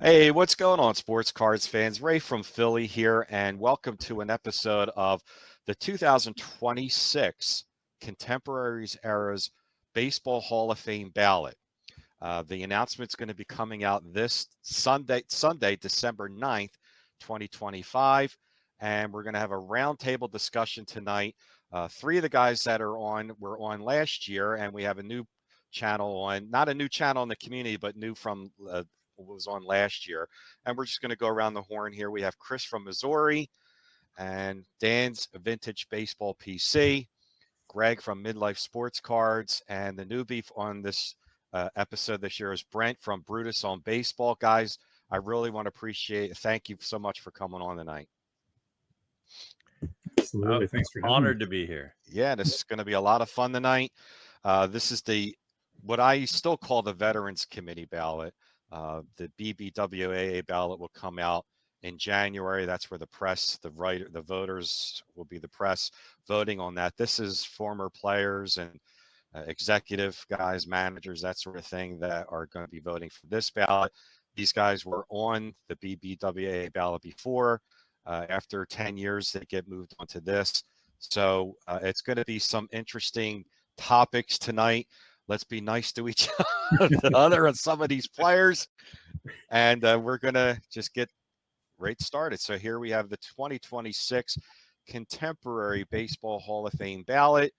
Hey, what's going on, sports cards fans? Ray from Philly here, and welcome to an episode of the 2026 Contemporaries Eras Baseball Hall of Fame Ballot. The announcement's going to be coming out this Sunday, December 9th, 2025, and we're going to have a roundtable discussion tonight. Three of the guys that are on were on last year, and we have a new channel on, not a new channel in the community, but new from was on last year. And we're just going to go around the horn here. We have Chris from Missouri and Dan's Vintage Baseball PC, Greg from Midlife Sports Cards, and the newbie on this episode this year is Brent from Brutus on Baseball. Guys, I really want to appreciate it. Thank you so much for coming on tonight. Absolutely. Thanks for having me. Honored to be here. Yeah, this is going to be a lot of fun tonight. This is what I still call the Veterans Committee ballot. The BBWAA ballot will come out in January. That's where the press, the voters will be the press voting on that. This is former players and executive guys, managers, that sort of thing that are going to be voting for this ballot. These guys were on the BBWAA ballot before. After 10 years, they get moved onto this. So it's going to be some interesting topics tonight. Let's be nice to each other and some of these players. And we're going to just get right started. So here we have the 2026 Contemporary Baseball Hall of Fame ballot.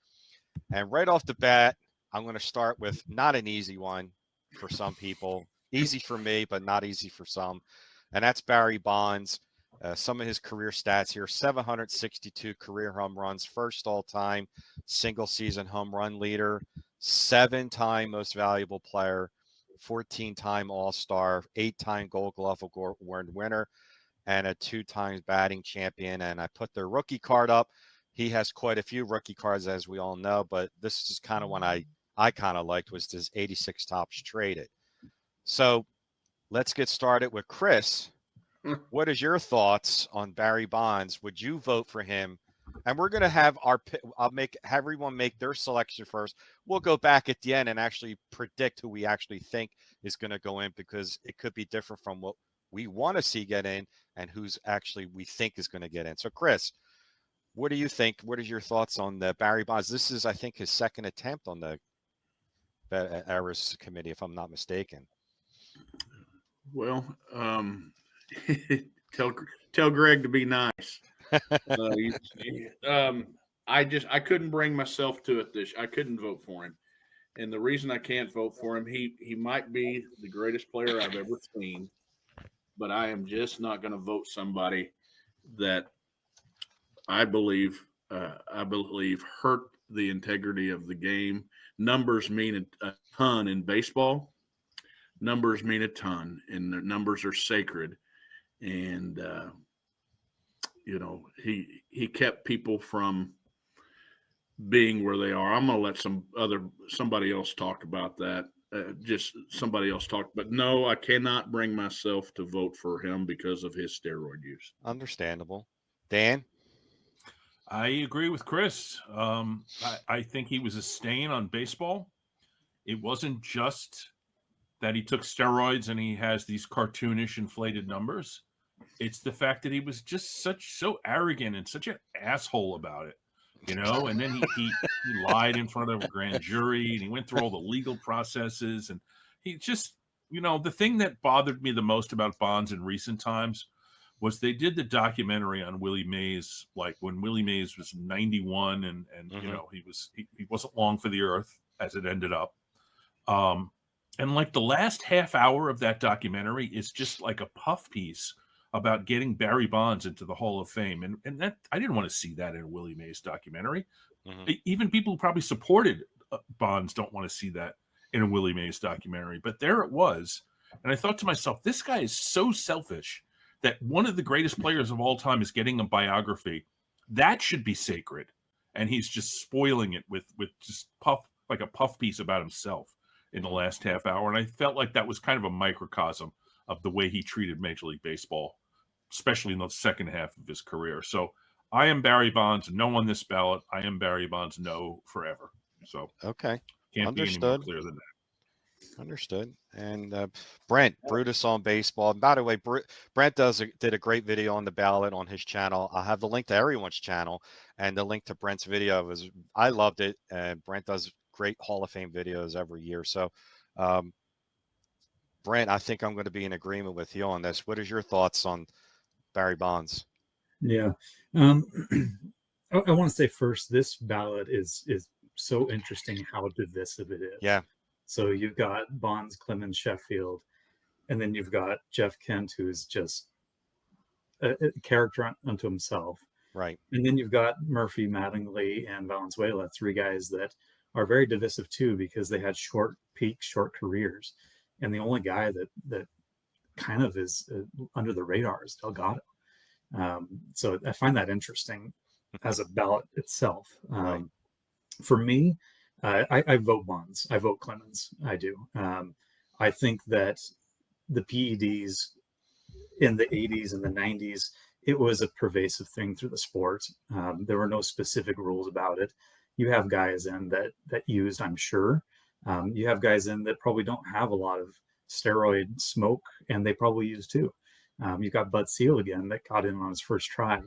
And right off the bat, I'm going to start with not an easy one for some people. Easy for me, but not easy for some. And that's Barry Bonds. Some of his career stats here: 762 career home runs, first all-time single-season home run leader, 7-time most valuable player, 14-time All-Star, 8-time Gold Glove Award winner, and a 2-time batting champion. And I put the rookie card up. He has quite a few rookie cards, as we all know, but this is kind of one I kind of liked, was his 86 tops traded. So let's get started with Chris. What is your thoughts on Barry Bonds? Would you vote for him? And we're going to have have everyone make their selection first. We'll go back at the end and actually predict who we actually think is going to go in, because it could be different from what we want to see get in and who's actually we think is going to get in. So, Chris, what do you think? What is your thoughts on the Barry Bonds? This is, I think, his second attempt on the Eras Committee, if I'm not mistaken. Well, tell Greg to be nice. I couldn't bring myself to it. I couldn't vote for him, and the reason I can't vote for him, he might be the greatest player I've ever seen, but I am just not going to vote somebody that I believe hurt the integrity of the game. Numbers mean a ton in baseball. Numbers mean a ton, and the numbers are sacred. And he kept people from being where they are. I'm going to let somebody else talk about that. But no, I cannot bring myself to vote for him because of his steroid use. Understandable. Dan? I agree with Chris. I think he was a stain on baseball. It wasn't just that he took steroids and he has these cartoonish inflated numbers. It's the fact that he was just so arrogant and such an asshole about it, and then he lied in front of a grand jury, and he went through all the legal processes, and he just, the thing that bothered me the most about Bonds in recent times was they did the documentary on Willie Mays, like when Willie Mays was 91 and you know, he wasn't long for the earth as it ended up. And like the last half hour of that documentary is just like a puff piece about getting Barry Bonds into the Hall of Fame. And that I didn't want to see that in a Willie Mays documentary. Even people who probably supported Bonds don't want to see that in a Willie Mays documentary. But there it was. And I thought to myself, this guy is so selfish that one of the greatest players of all time is getting a biography. That should be sacred. And he's just spoiling it with just like a puff piece about himself in the last half hour. And I felt like that was kind of a microcosm of the way he treated Major League Baseball, especially in the second half of his career. So I am Barry Bonds, no on this ballot. I am Barry Bonds, no forever. So Okay. Can't be any more clear than that. Understood. And Brent, Brutus on baseball. And by the way, Brent did a great video on the ballot on his channel. I'll have the link to everyone's channel, and the link to Brent's video I loved it. And Brent does great Hall of Fame videos every year. So, Brent, I think I'm going to be in agreement with you on this. What is your thoughts on Barry Bonds? Yeah. I want to say first, this ballot is so interesting how divisive it is. Yeah. So you've got Bonds, Clemens, Sheffield, and then you've got Jeff Kent, who's just a character unto himself. Right. And then you've got Murphy, Mattingly, and Valenzuela, three guys that are very divisive too, because they had short peaks, short careers. And the only guy that kind of is under the radar is Delgado. So I find that interesting as a ballot itself. Right. For me, I vote Bonds. I vote Clemens. I do. I think that the PEDs in the 80s and the 90s, it was a pervasive thing through the sport. There were no specific rules about it. You have guys in that used, I'm sure. You have guys in that probably don't have a lot of steroid smoke, and they probably use too. You've got Bud Seal again that got in on his first try.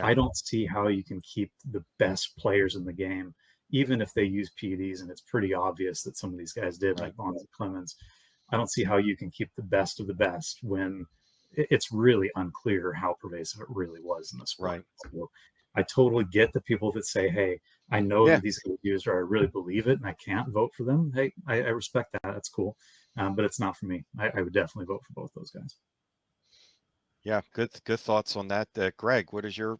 I don't see how you can keep the best players in the game, even if they use PEDs, and it's pretty obvious that some of these guys did, like Bonds and Clemens. I don't see how you can keep the best of the best when it's really unclear how pervasive it really was in the sport. Right. So I totally get the people that say, hey, I know that these guys used, or I really believe it, and I can't vote for them. Hey, I respect that. That's cool. But it's not for me. I would definitely vote for both those guys. Yeah, good thoughts on that. Greg, what is your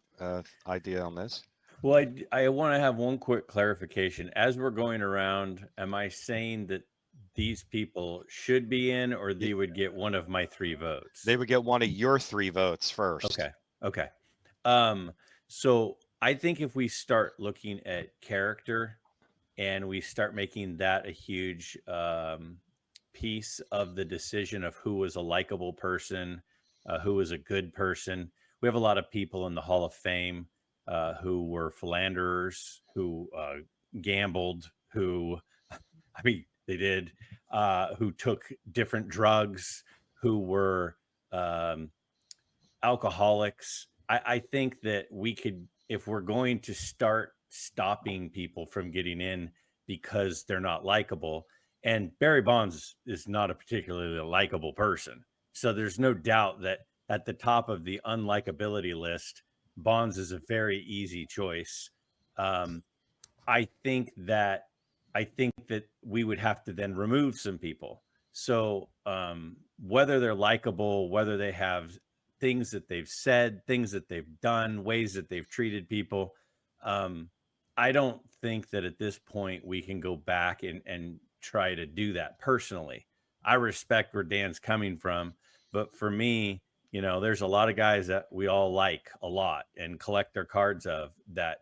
idea on this? Well, I want to have one quick clarification. As we're going around, am I saying that these people should be in, or they would get one of my 3 votes? They would get one of your 3 votes first. Okay. So I think if we start looking at character and we start making that a huge piece of the decision of who was a likable person, who was a good person, we have a lot of people in the Hall of Fame who were philanderers, who gambled, who took different drugs, who were alcoholics. I think that we could, if we're going to start stopping people from getting in because they're not likable, and Barry Bonds is not a particularly likable person. So there's no doubt that at the top of the unlikability list, Bonds is a very easy choice. I think that we would have to then remove some people. So whether they're likable, whether they have things that they've said, things that they've done, ways that they've treated people, I don't think that at this point we can go back and try to do that personally. I respect where Dan's coming from, but for me, there's a lot of guys that we all like a lot and collect their cards of that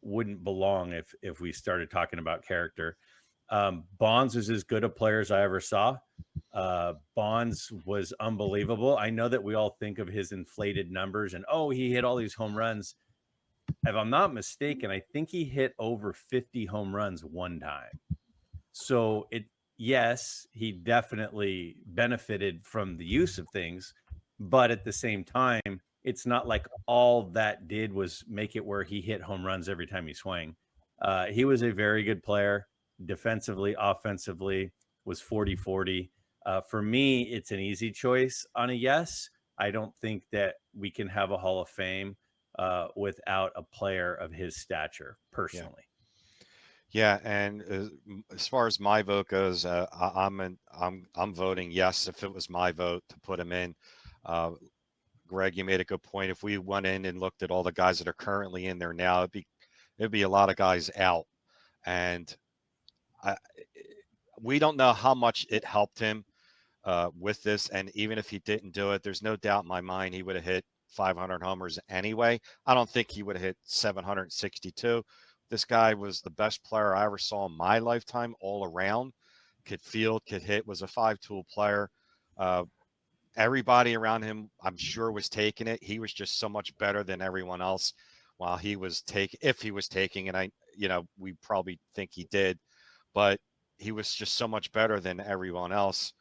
wouldn't belong if we started talking about character. Bonds is as good a player as I ever saw. Bonds was unbelievable. I know that we all think of his inflated numbers and, he hit all these home runs. If I'm not mistaken, I think he hit over 50 home runs one time. So yes, he definitely benefited from the use of things, but at the same time, it's not like all that did was make it where he hit home runs every time he swung. He was a very good player, defensively, offensively, was 40-40. For me, it's an easy choice on a yes, I don't think that we can have a Hall of Fame without a player of his stature, personally. Yeah, and as far as my vote goes, I'm voting yes if it was my vote to put him in. Uh, Greg, you made a good point. If we went in and looked at all the guys that are currently in there now, it'd be a lot of guys out, and I, we don't know how much it helped him with this. And even if he didn't do it, there's no doubt in my mind he would have hit 500 homers anyway. I don't think he would have hit 762. This guy was the best player I ever saw in my lifetime, all around. Could field, could hit, was a five-tool player. Everybody around him, I'm sure, was taking it. He was just so much better than everyone else while he was if he was taking it. We probably think he did, but he was just so much better than everyone else.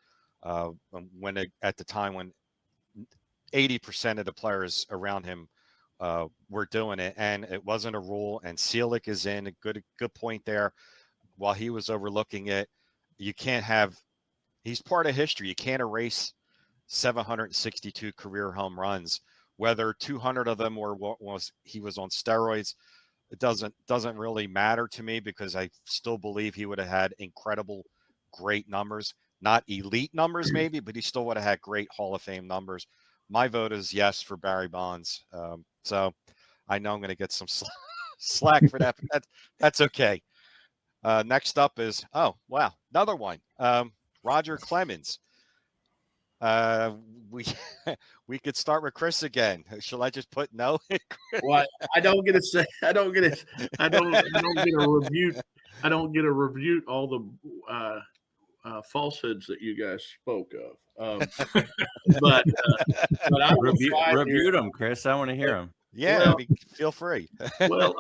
At the time when 80% of the players around him were doing it, and it wasn't a rule. And Seelig is in a good point there. While he was overlooking it, you can't have. He's part of history. You can't erase 762 career home runs. Whether 200 of them were he was on steroids, it doesn't really matter to me, because I still believe he would have had incredible, great numbers. Not elite numbers, maybe, but he still would have had great Hall of Fame numbers. My vote is yes for Barry Bonds. So I know I'm going to get some slack for that, but that's okay. Next up is, another one. Roger Clemens. We we could start with Chris again. Shall I just put no? Well, I don't get to say. I don't get a review. I don't get to review all the falsehoods that you guys spoke of. But I reviewed them, Chris. I want to hear them. Yeah, well, feel free. well,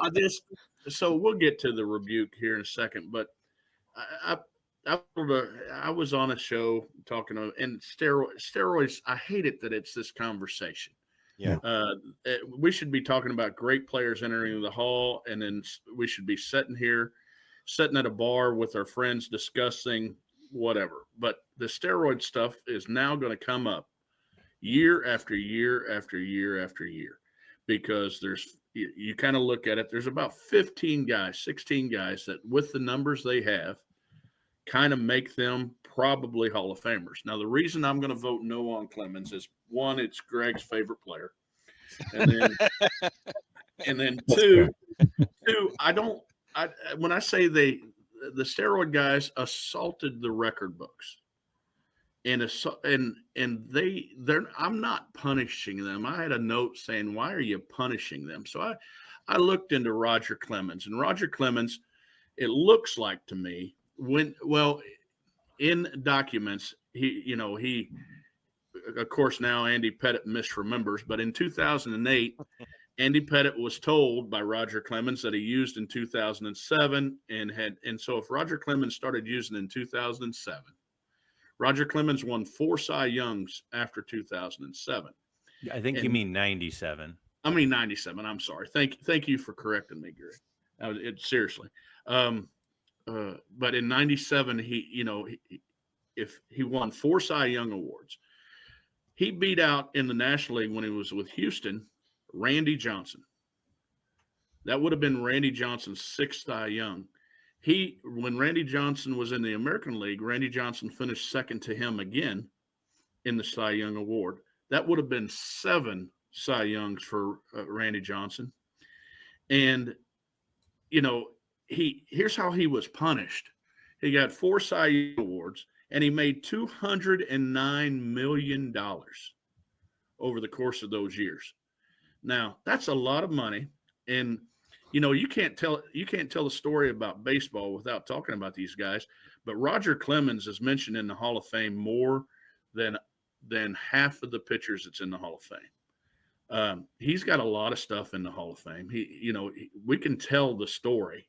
so we'll get to the rebuke here in a second, but I was on a show talking to, and steroids. I hate it that it's this conversation. Yeah. We should be talking about great players entering the hall, and then we should be sitting at a bar with our friends discussing whatever. But the steroid stuff is now going to come up year after year after year after year, because you kind of look at it. There's about 16 guys that, with the numbers they have, kind of make them probably Hall of Famers. Now, the reason I'm going to vote no on Clemens is, one, it's Greg's favorite player, and then two, when I say the steroid guys assaulted the record books, and I'm not punishing them. I had a note saying, why are you punishing them? So I looked into Roger Clemens, and Roger Clemens, it looks like to me, in documents, he of course, now Andy Pettit misremembers, but in 2008, Andy Pettit was told by Roger Clemens that he used in 2007, and so if Roger Clemens started using in 2007, Roger Clemens won 4 Cy Youngs after 2007. I think you mean 97. I mean 97. I'm sorry. Thank you for correcting me, Greg. Seriously. But in 97, if he won 4 Cy Young awards, he beat out in the National League when he was with Houston, Randy Johnson. That would have been Randy Johnson's 6th Cy Young. When Randy Johnson was in the American League, Randy Johnson finished second to him again in the Cy Young award. That would have been 7 Cy Youngs for Randy Johnson. And, here's how he was punished. He got 4 Cy Young awards, and he made $209 million over the course of those years. Now, that's a lot of money. And, you can't tell a story about baseball without talking about these guys. But Roger Clemens is mentioned in the Hall of Fame more than half of the pitchers that's in the Hall of Fame. He's got a lot of stuff in the Hall of Fame. We can tell the story.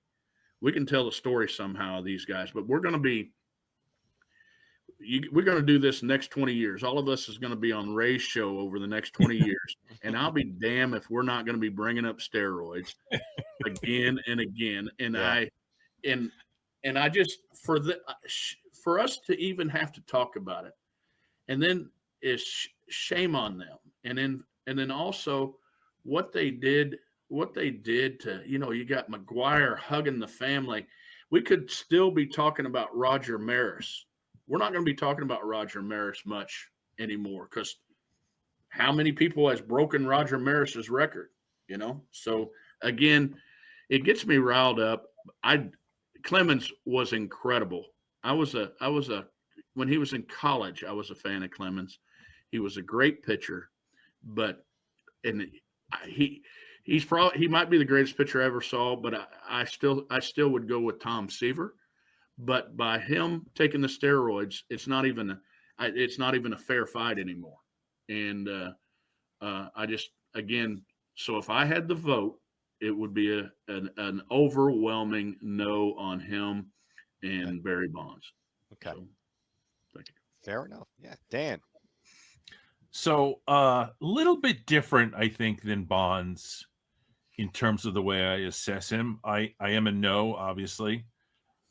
We can tell the story somehow of these guys, but we're going to do this next 20 years. All of us is going to be on Ray's show over the next 20 years. And I'll be damned if we're not going to be bringing up steroids again and again. And yeah. I just, for us to even have to talk about it, and then is shame on them. and then also what they did to, you got McGuire hugging the family. We could still be talking about Roger Maris. We're not going to be talking about Roger Maris much anymore, because how many people has broken Roger Maris's record? So again, it gets me riled up. Clemens was incredible. I was a when he was in college, I was a fan of Clemens. He was a great pitcher, but and he might be the greatest pitcher I ever saw, but I still would go with Tom Seaver. But by him taking the steroids, it's not even a fair fight anymore. And I just, again, so if I had the vote, it would be an overwhelming no on him and Barry Bonds. Okay. So, thank you. Fair enough. Yeah. Dan. So a little bit different, I think, than Bonds in terms of the way I assess him. I am a no, obviously.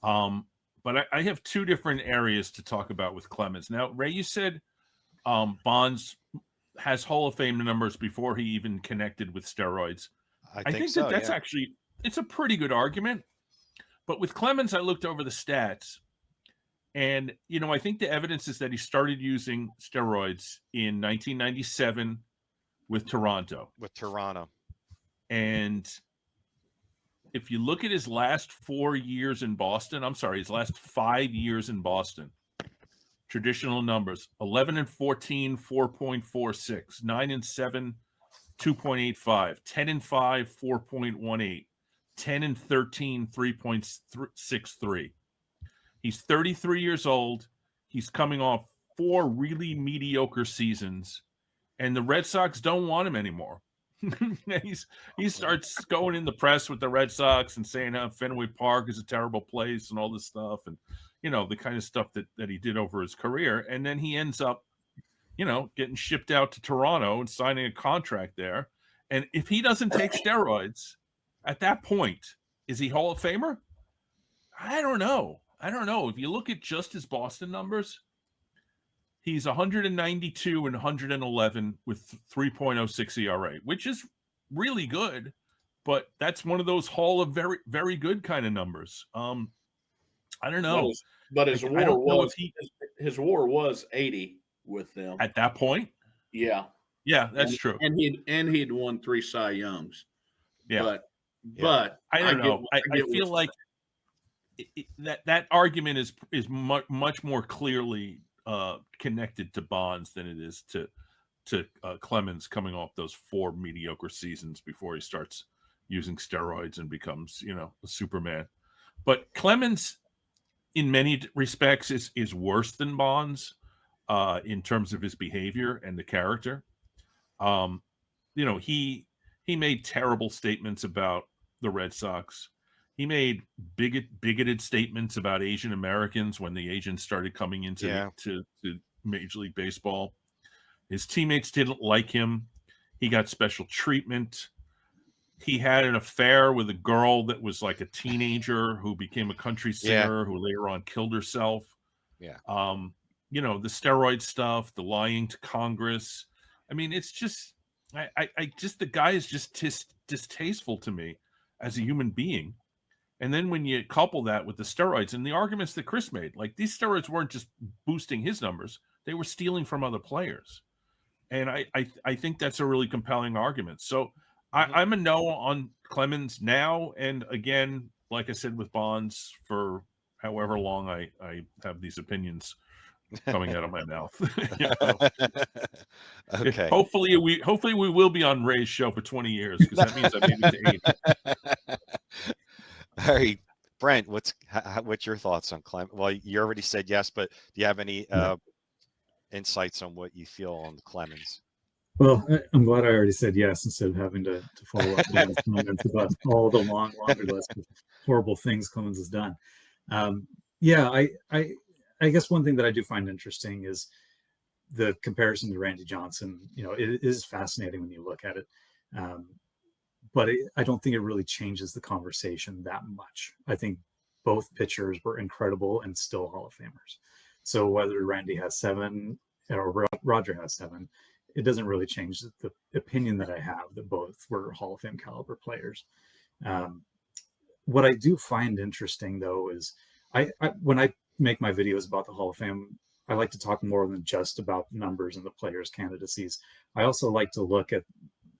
But I have two different areas to talk about with Clemens. Now, Ray, you said Bonds has Hall of Fame numbers before he even connected with steroids. I think so, that's yeah. actually, it's a pretty good argument. But with Clemens, I looked over the stats, and I think the evidence is that he started using steroids in 1997 with Toronto. And if you look at his last 4 years in Boston, his last 5 years in Boston, traditional numbers: 11 and 14, 4.46; 9 and 7, 2.85; 10 and 5, 4.18; 10 and 13, 3.63. He's 33 years old. He's coming off 4 really mediocre seasons, and the Red Sox don't want him anymore. He starts going in the press with the Red Sox and saying how Fenway Park is a terrible place and all this stuff, and the kind of stuff that he did over his career. And then he ends up getting shipped out to Toronto and signing a contract there. And if he doesn't take steroids at that point, is he Hall of Famer? I don't know. If you look at just his Boston numbers, he's 192 and 111 with 3.06 ERA, which is really good, but that's one of those Hall of very, very good kind of numbers. I don't know. But his WAR was 80 with them at that point. Yeah, that's true. And he'd won 3 Cy Youngs. Yeah, but I don't know. I feel like that argument is much more clearly connected to Bonds than it is to Clemens coming off those 4 mediocre seasons before he starts using steroids and becomes a Superman. But Clemens, in many respects, is worse than Bonds in terms of his behavior and the character. He made terrible statements about the Red Sox. He made bigoted statements about Asian Americans when the Asians started coming into to Major League Baseball. His teammates didn't like him. He got special treatment. He had an affair with a girl that was like a teenager who became a country singer who later on killed herself. Yeah. The steroid stuff, the lying to Congress. I mean, it's just, the guy is just distasteful to me as a human being. And then when you couple that with the steroids and the arguments that Chris made, like these steroids weren't just boosting his numbers, they were stealing from other players. And I think that's a really compelling argument. So I'm a no on Clemens now. And again, like I said, with Bonds, for however long I have these opinions coming out of my mouth. Okay. Hopefully we will be on Ray's show for 20 years, because that means I made it to 80. All right, Brent, what's your thoughts on Clemens? Well, you already said yes, but do you have any insights on what you feel on Clemens? Well, I'm glad I already said yes instead of having to follow up with comments about all the laundry list of horrible things Clemens has done. I guess one thing that I do find interesting is the comparison to Randy Johnson. It is fascinating when you look at it. But I don't think it really changes the conversation that much. I think both pitchers were incredible and still Hall of Famers. So whether Randy has 7 or Roger has 7, it doesn't really change the opinion that I have that both were Hall of Fame caliber players. What I do find interesting, though, is when I make my videos about the Hall of Fame, I like to talk more than just about numbers and the players' candidacies. I also like to look at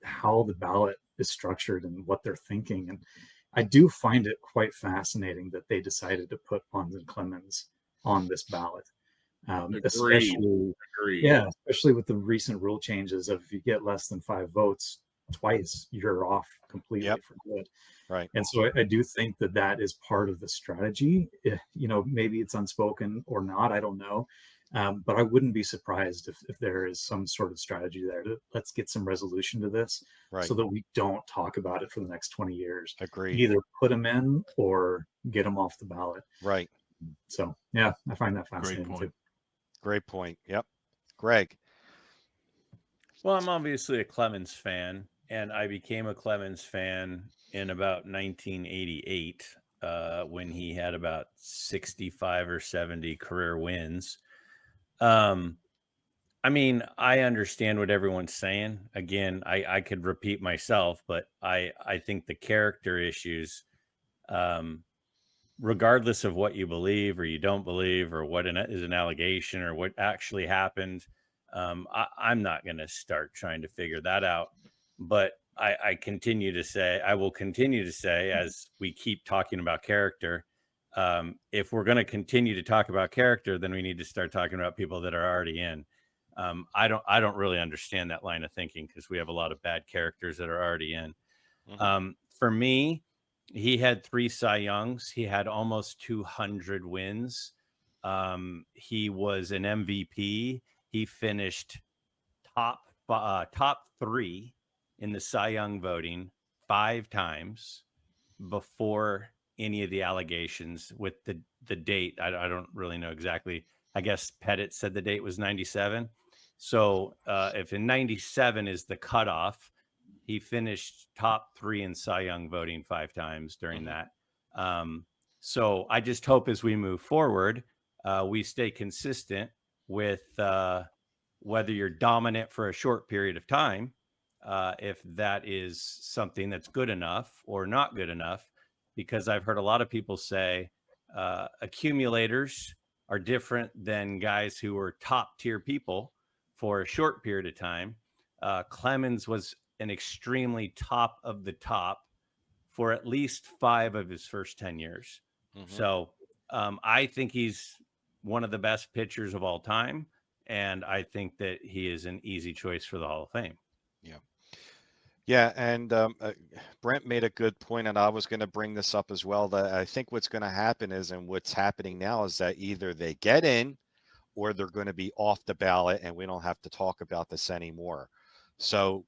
how the ballot is structured and what they're thinking. And I do find it quite fascinating that they decided to put Bonds and Clemens on this ballot. Especially with the recent rule changes of if you get less than 5 votes twice, you're off completely for good. Right. And so I do think that is part of the strategy. Maybe it's unspoken or not, I don't know. But I wouldn't be surprised if there is some sort of strategy there to let's get some resolution to this so that we don't talk about it for the next 20 years. Agreed. Either put them in or get them off the ballot. Right. So, yeah, I find that fascinating too. Great point. Yep. Greg. Well, I'm obviously a Clemens fan, and I became a Clemens fan in about 1988 when he had about 65 or 70 career wins. I mean, I understand what everyone's saying. Again, I could repeat myself, but I think the character issues, regardless of what you believe or you don't believe or what is an allegation or what actually happened, I'm not going to start trying to figure that out. But I will continue to say, as we keep talking about character, if we're going to continue to talk about character, then we need to start talking about people that are already in. I don't really understand that line of thinking because we have a lot of bad characters that are already in. Mm-hmm. For me, he had 3 Cy Youngs. He had almost 200 wins. He was an MVP. He finished top 3 in the Cy Young voting 5 times before any of the allegations with the date. I don't really know exactly. I guess Pettit said the date was 97. So if in 97 is the cutoff, he finished top 3 in Cy Young voting 5 times during that. So I just hope as we move forward, we stay consistent with whether you're dominant for a short period of time, if that is something that's good enough or not good enough, because I've heard a lot of people say accumulators are different than guys who are top tier people for a short period of time. Clemens was an extremely top of the top for at least 5 of his first 10 years. Mm-hmm. So I think he's one of the best pitchers of all time. And I think that he is an easy choice for the Hall of Fame. Yeah. Yeah. And Brent made a good point, and I was going to bring this up as well, that I think what's going to happen is, and what's happening now is that either they get in or they're going to be off the ballot and we don't have to talk about this anymore. So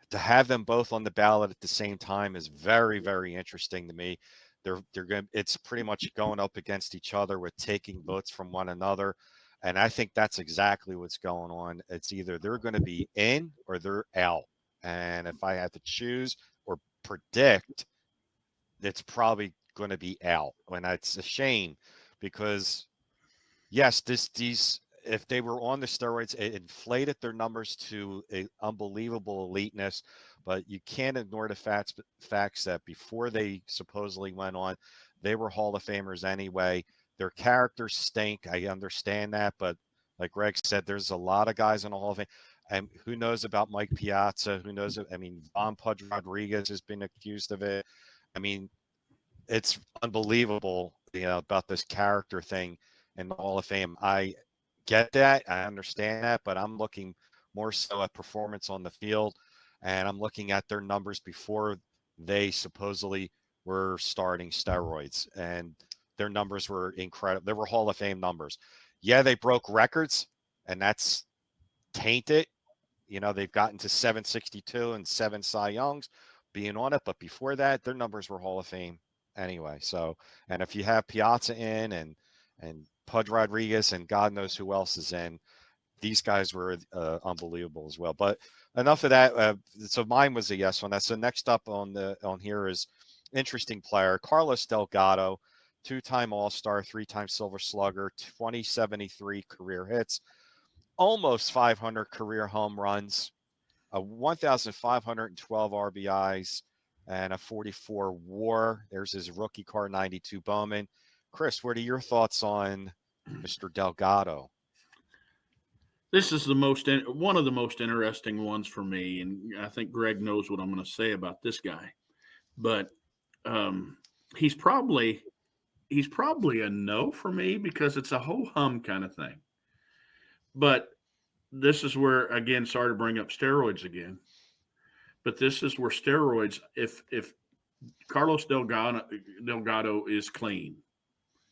to have them both on the ballot at the same time is very, very interesting to me. They're going. It's pretty much going up against each other with taking votes from one another, and I think that's exactly what's going on. It's either they're going to be in or they're out. And if I had to choose or predict, it's probably going to be out. And it's a shame because, yes, these if they were on the steroids, it inflated their numbers to an unbelievable eliteness. But you can't ignore the facts that before they supposedly went on, they were Hall of Famers anyway. Their characters stink. I understand that. But like Greg said, there's a lot of guys in the Hall of Fame. And who knows about Mike Piazza? Who knows? I mean, Von Pudge Rodriguez has been accused of it. I mean, it's unbelievable, about this character thing in the Hall of Fame. I get that. I understand that, but I'm looking more so at performance on the field, and I'm looking at their numbers before they supposedly were starting steroids, and their numbers were incredible. They were Hall of Fame numbers. Yeah, they broke records, and that's tainted. They've gotten to 762 and 7 Cy Youngs being on it, but before that, their numbers were Hall of Fame anyway. So, and if you have Piazza in and Pudge Rodriguez and God knows who else is in, these guys were unbelievable as well. But enough of that. So mine was a yes on that. So next up on here is interesting player Carlos Delgado, 2-time All-Star, 3-time Silver Slugger, 2073 career hits. almost 500 career home runs, 1,512 RBIs, and a 44 WAR. There's his rookie card, 92 Bowman. Chris, what are your thoughts on Mr. Delgado? This is one of the most interesting ones for me, and I think Greg knows what I'm going to say about this guy. But he's probably a no for me because it's a ho hum kind of thing. But this is where, again, sorry to bring up steroids again, but this is where steroids, if Carlos Delgado is clean,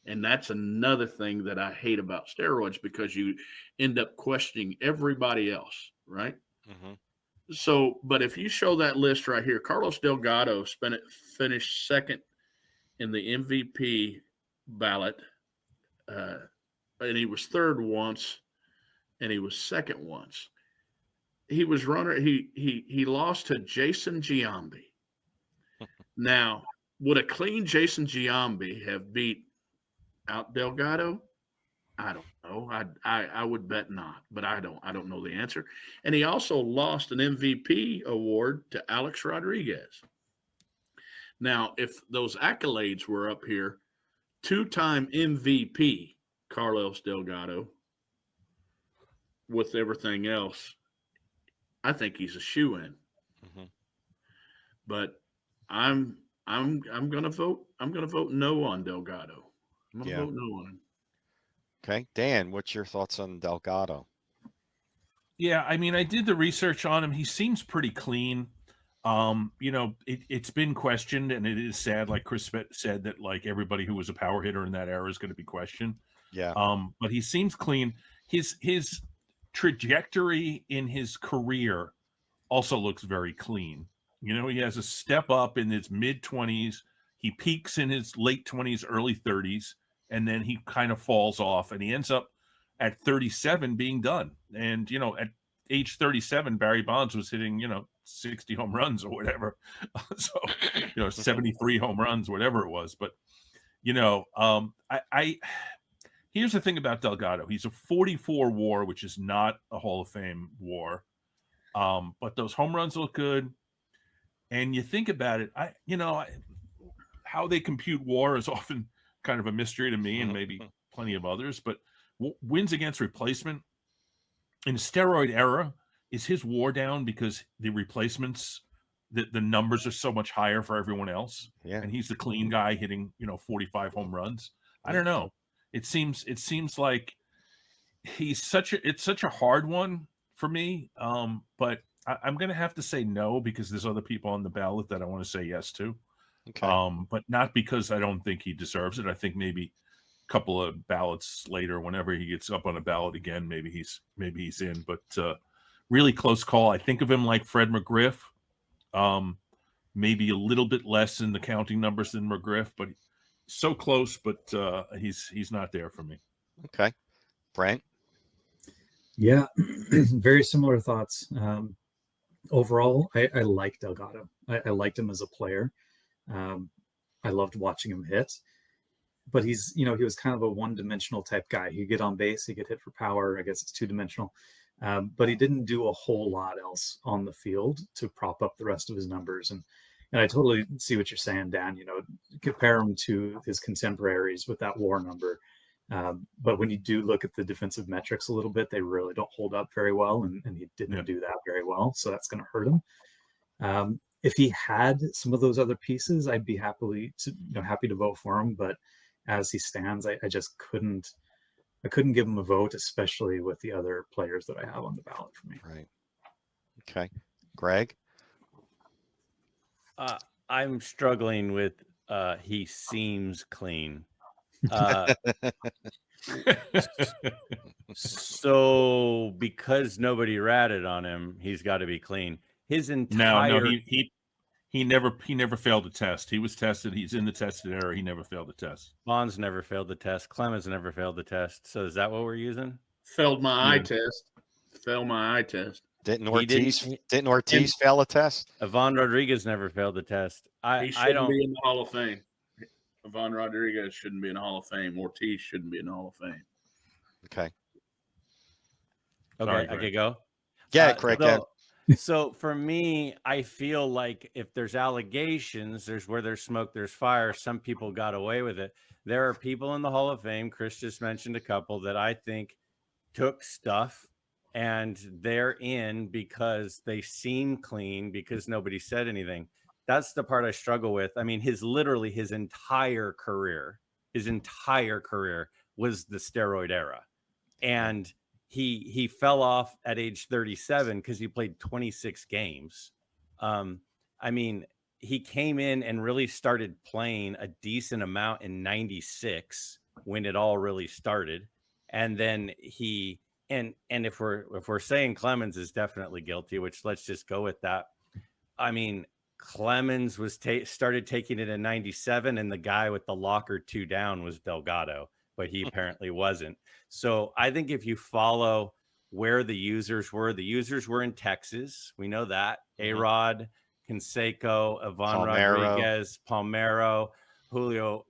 and that's another thing that I hate about steroids because you end up questioning everybody else, right? Mm-hmm. So, but if you show that list right here, Carlos Delgado finished second in the MVP ballot, and he was third once, and he was second once. He was runner. He lost to Jason Giambi. Now, would a clean Jason Giambi have beat out Delgado? I don't know. I would bet not, but I don't know the answer. And he also lost an MVP award to Alex Rodriguez. Now, if those accolades were up here, 2-time MVP Carlos Delgado, with everything else, I think he's a shoo-in. Mm-hmm. But I'm gonna vote. I'm gonna vote no on Delgado. I'm gonna vote no on him. Okay, Dan, what's your thoughts on Delgado? Yeah, I mean, I did the research on him. He seems pretty clean. It's been questioned, and it is sad, like Chris said, that like everybody who was a power hitter in that era is going to be questioned. Yeah. But he seems clean. His trajectory in his career also looks very clean. He has a step up in his mid-20s. He peaks in his late 20s, early 30s, and then he kind of falls off, and he ends up at 37 being done. And, at age 37, Barry Bonds was hitting, 60 home runs or whatever. So, 73 home runs, whatever it was. But, here's the thing about Delgado. He's a 44 WAR, which is not a Hall of Fame WAR. But those home runs look good. And you think about it, how they compute WAR is often kind of a mystery to me and maybe plenty of others. But wins against replacement in steroid era, is his WAR down because the replacements, the numbers are so much higher for everyone else? Yeah. And he's the clean guy hitting 45 home runs. I don't know. It seems like it's such a hard one for me. But I'm going to have to say no because there's other people on the ballot that I want to say yes to. Okay. But not because I don't think he deserves it. I think maybe a couple of ballots later, whenever he gets up on a ballot again, maybe he's in. But really close call. I think of him like Fred McGriff. Maybe a little bit less in the counting numbers than McGriff, but so close. But he's not there for me. Okay. Brent? Yeah, very similar thoughts. Overall, I like Delgado. I liked him as a player. I loved watching him hit, but he was kind of a one-dimensional type guy. He'd get on base, he'd get hit for power. I guess it's two-dimensional, but he didn't do a whole lot else on the field to prop up the rest of his numbers. And I totally see what you're saying, Dan. Compare him to his contemporaries with that WAR number. But when you do look at the defensive metrics a little bit, they really don't hold up very well, and he didn't do that very well. So that's going to hurt him. If he had some of those other pieces, I'd be happy to vote for him. But as he stands, I just couldn't give him a vote, especially with the other players that I have on the ballot for me. Right. Okay. Greg? I'm struggling with he seems clean. So because nobody ratted on him, he's got to be clean. His entire he never failed a test. He was tested. He's in the tested era. He never failed a test. Bonds never failed the test. Clemens never failed the test. So is that what we're using? Failed my eye test. Failed my eye test. Didn't Ortiz fail a test? Ivan Rodriguez never failed the test. He shouldn't be in the Hall of Fame. Ivan Rodriguez shouldn't be in the Hall of Fame. Ortiz shouldn't be in the Hall of Fame. Okay. Okay, Sorry, I Greg. could go. Yeah, Craig. So for me, I feel like if there's allegations, where there's smoke, there's fire. Some people got away with it. There are people in the Hall of Fame, Chris just mentioned a couple, that I think took stuff and they're in because they seem clean, because nobody said anything. That's the part I struggle with. I mean, his entire career was the steroid era. And he fell off at age 37 because he played 26 games. I mean, he came in and really started playing a decent amount in 96 when it all really started. And then and if we're saying Clemens is definitely guilty, which let's just go with that. I mean, Clemens was started taking it in 97, and the guy with the locker 2 down was Delgado, but he apparently wasn't. So I think if you follow where the users were in Texas. We know that. A-Rod, Canseco, Ivan Rodriguez, Palmeiro, Julio,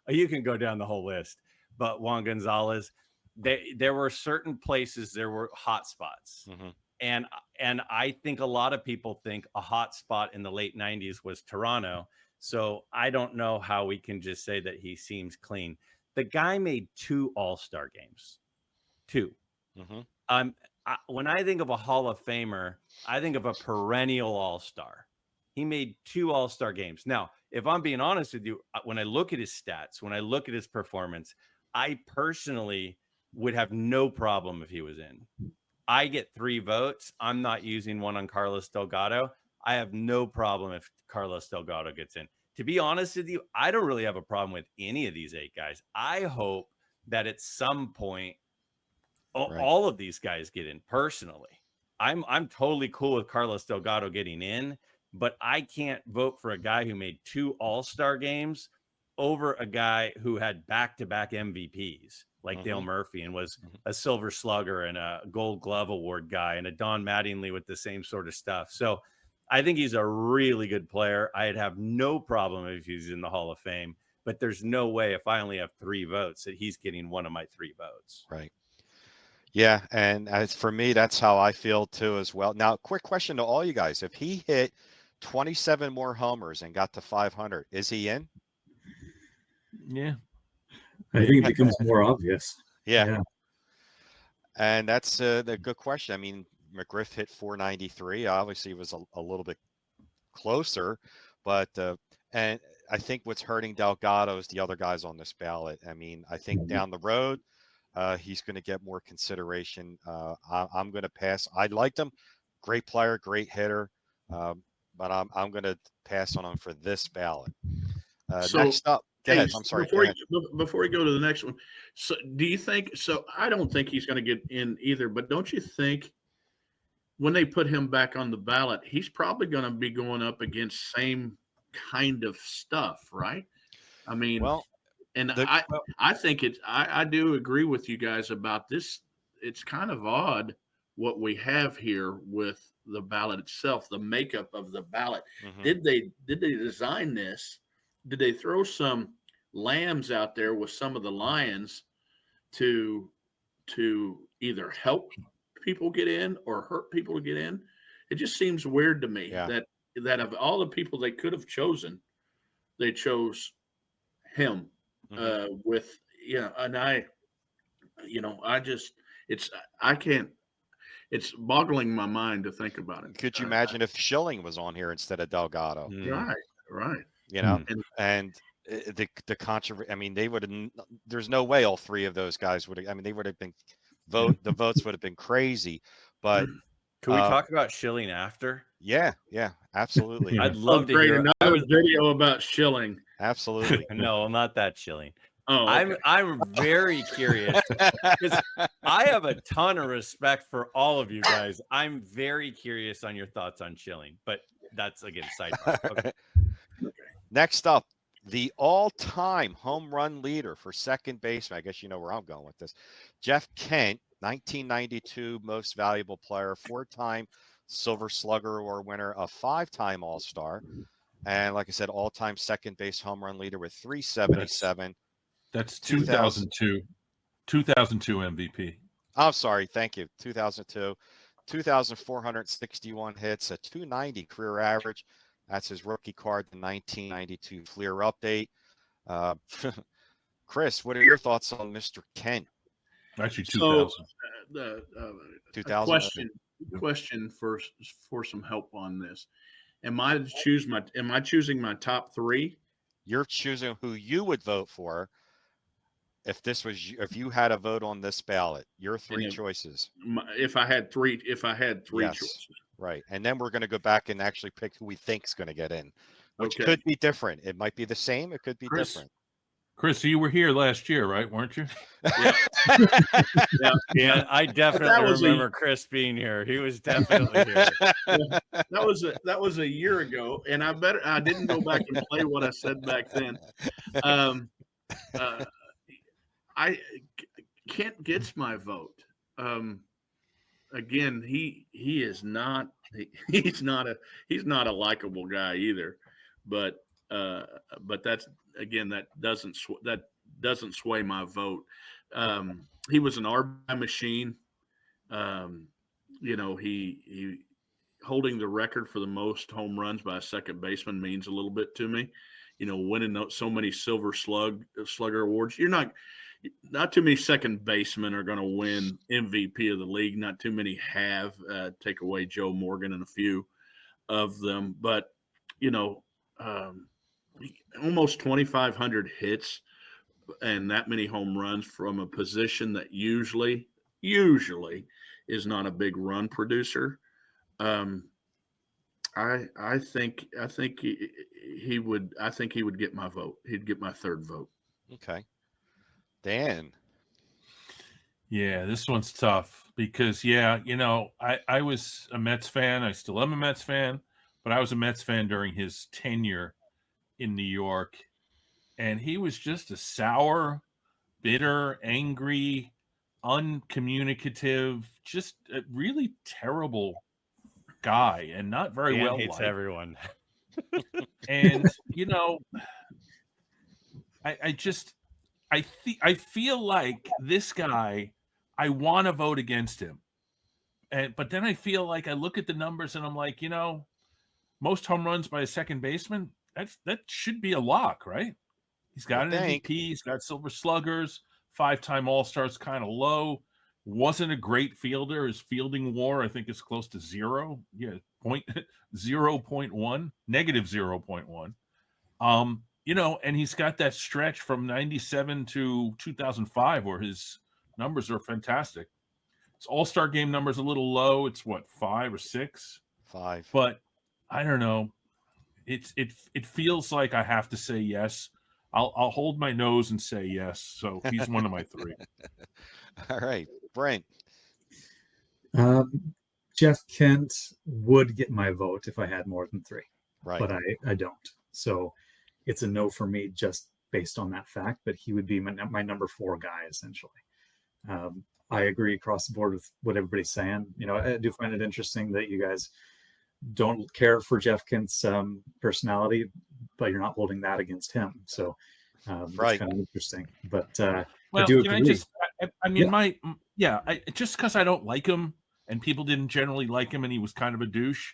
you can go down the whole list. But Juan Gonzalez, there were certain places, there were hot spots. And I think a lot of people think a hot spot in the late 90s was Toronto. So I don't know how we can just say that he seems clean. The guy made 2 All-Star games. 2. When I think of a Hall of Famer, I think of a perennial All-Star. He made 2 All-Star games. Now, if I'm being honest with you, when I look at his stats, when I look at his performance, I personally would have no problem if he was in. I get 3 votes. I'm not using one on Carlos Delgado. I have no problem if Carlos Delgado gets in. To be honest with you, I don't really have a problem with any of these 8 guys. I hope that at some point, all of these guys get in. Personally, I'm totally cool with Carlos Delgado getting in, but I can't vote for a guy who made 2 All-Star games over a guy who had back-to-back MVPs like Dale Murphy and was a Silver Slugger and a Gold Glove Award guy, and a Don Mattingly with the same sort of stuff. So I think he's a really good player. I'd have no problem if he's in the Hall of Fame, but there's no way if I only have 3 votes that he's getting one of my 3 votes. Right. Yeah, and as for me, that's how I feel too as well. Now, quick question to all you guys. If he hit 27 more homers and got to 500, is he in? Yeah. I think it becomes more obvious. Yeah. And that's the good question. I mean, McGriff hit 493. Obviously, it was a little bit closer, but and I think what's hurting Delgado is the other guys on this ballot. I mean, I think down the road, he's going to get more consideration. I'm going to pass. I liked him. Great player, great hitter. But I'm going to pass on him for this ballot. Next up. Go ahead. I'm sorry. Before we go to the next one, so do you think? So I don't think he's going to get in either. But don't you think when they put him back on the ballot, he's probably going to be going up against same kind of stuff, right? I mean, I think I do agree with you guys about this. It's kind of odd what we have here with the ballot itself, the makeup of the ballot. Did they design this? Did they throw some lambs out there with some of the lions to either help people get in or hurt people to get in? It just seems weird to me that of all the people they could have chosen, they chose him with, and it's boggling my mind to think about it. Could you imagine if Schilling was on here instead of Delgado? Right. And the controversy. I mean, they would have. There's no way all 3 of those guys would have. I mean, they would have been the votes would have been crazy. But can we talk about Schilling after? Yeah, absolutely. I'd love to hear another video about Schilling. Absolutely. No, not that Schilling. Oh, okay. I'm very curious because I have a ton of respect for all of you guys. I'm very curious on your thoughts on Schilling, but that's again sidebar. Okay. Next up, the all-time home run leader for second baseman. I guess you know where I'm going with this. Jeff Kent, 1992 most valuable player, 4-time Silver Slugger Award winner, a 5-time All-Star, and like I said, all-time second base home run leader with 377. That's 2002 MVP. I'm sorry. Thank you. 2002, 2,461 hits, a 290 career average. That's his rookie card, the 1992 Fleer update. Uh, Chris, what are your thoughts on Mr. Kent? Actually, So 2000. a 2000. question for some help on this. Am I choosing my top three? You're choosing who you would vote for if you had a vote on this ballot. Your three And choices. if I had three Yes. choices. Right. And then we're going to go back and actually pick who we think is going to get in, which Okay. could be different. It might be the same. It could be Chris. different. Chris, you were here last year, right? Weren't you? Yeah. Yeah, I definitely remember Chris being here. He was definitely here. That was a year ago, and I didn't go back and play what I said back then. Kent gets my vote. Again, he is not he's not a likable guy either, but that's again that doesn't sway my vote. He was an RBI machine. He holding the record for the most home runs by a second baseman means a little bit to me. Winning so many Silver Slugger awards. Not too many second basemen are going to win MVP of the league. Not too many have. Take away Joe Morgan and a few of them, but almost 2,500 hits and that many home runs from a position that usually is not a big run producer. I think he would get my vote. He'd get my third vote. Okay. Dan. Yeah, this one's tough because I was a Mets fan. I still am a Mets fan, but I was a Mets fan during his tenure in New York, and he was just a sour, bitter, angry, uncommunicative, just a really terrible guy, and not very Dan well hates liked. everyone. And I feel like this guy, I want to vote against him, but then I feel like I look at the numbers and I'm like, most home runs by a second baseman, that should be a lock, right? He's got an MVP. He's got Silver Sluggers, 5-time All-Stars, kind of low. Wasn't a great fielder. His fielding WAR, I think, is close to 0. Yeah, 0.1, negative 0.1. And he's got that stretch from 97 to 2005 where his numbers are fantastic. His All-Star game number's a little low. It's what, 5 or 6? 5. But I don't know. It feels like I have to say yes. I'll hold my nose and say yes. So he's one of my 3. All right, Brent. Jeff Kent would get my vote if I had more than 3, Right. but I don't. So it's a no for me just based on that fact. But he would be my number 4 guy essentially. I agree across the board with what everybody's saying. I do find it interesting that you guys don't care for Jeff Kent's personality, but you're not holding that against him. So Right. it's kind of interesting. But well, I do can agree. I mean, just because I don't like him and people didn't generally like him and he was kind of a douche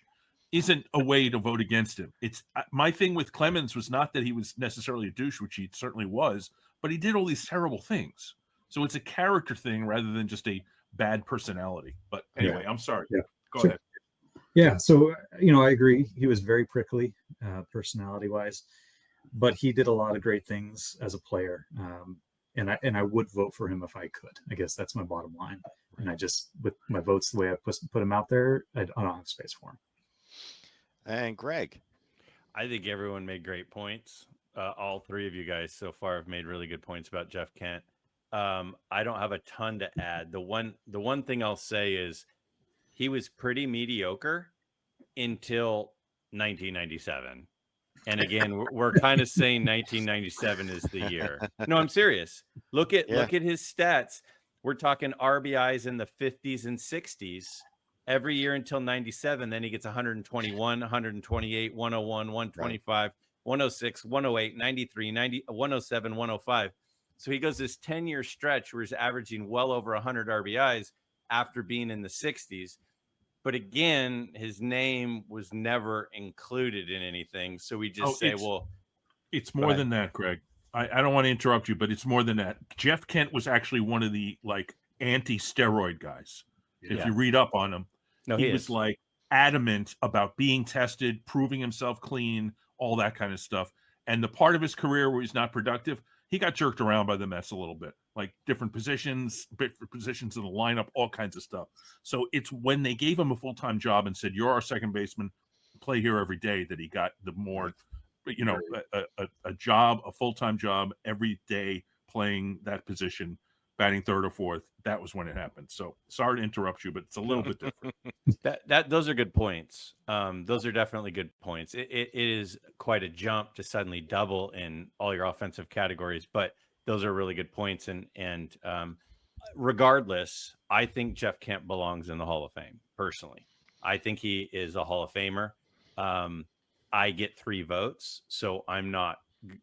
isn't a way to vote against him. It's my thing with Clemens was not that he was necessarily a douche, which he certainly was, but he did all these terrible things. So it's a character thing rather than just a bad personality. But anyway, I'm sorry. Yeah. Go ahead. Yeah. So, I agree. He was very prickly personality wise, but he did a lot of great things as a player. And I would vote for him if I could. I guess that's my bottom line. And I just, with my votes, the way I put him out there, I don't have space for him. And Greg. I think everyone made great points. All 3 of you guys so far have made really good points about Jeff Kent. I don't have a ton to add. The one thing I'll say is he was pretty mediocre until 1997. And again, we're kind of saying 1997 is the year. No, I'm serious. Look at his stats. We're talking RBIs in the 50s and 60s every year until 97. Then he gets 121, 128, 101, 125, 106, 108, 93, 90, 107, 105. So he goes this 10-year stretch where he's averaging well over 100 RBIs after being in the 60s. But again, his name was never included in anything. So we just say, well, it's more than that, Greg. I don't want to interrupt you, but it's more than that. Jeff Kent was actually one of the like anti-steroid guys. If you read up on him, he was like adamant about being tested, proving himself clean, all that kind of stuff. And the part of his career where he's not productive, he got jerked around by the Mets a little bit, like different positions in the lineup, all kinds of stuff. So it's when they gave him a full-time job and said, "You're our second baseman, play here every day," that he got the more, a job, a full-time job every day playing that position, batting third or fourth. That was when it happened. So sorry to interrupt you, but it's a little bit different. Those are good points. Those are definitely good points. It is quite a jump to suddenly double in all your offensive categories, but those are really good points. And regardless, I think Jeff Kent belongs in the Hall of Fame. Personally, I think he is a Hall of Famer. I get 3 votes, so I'm not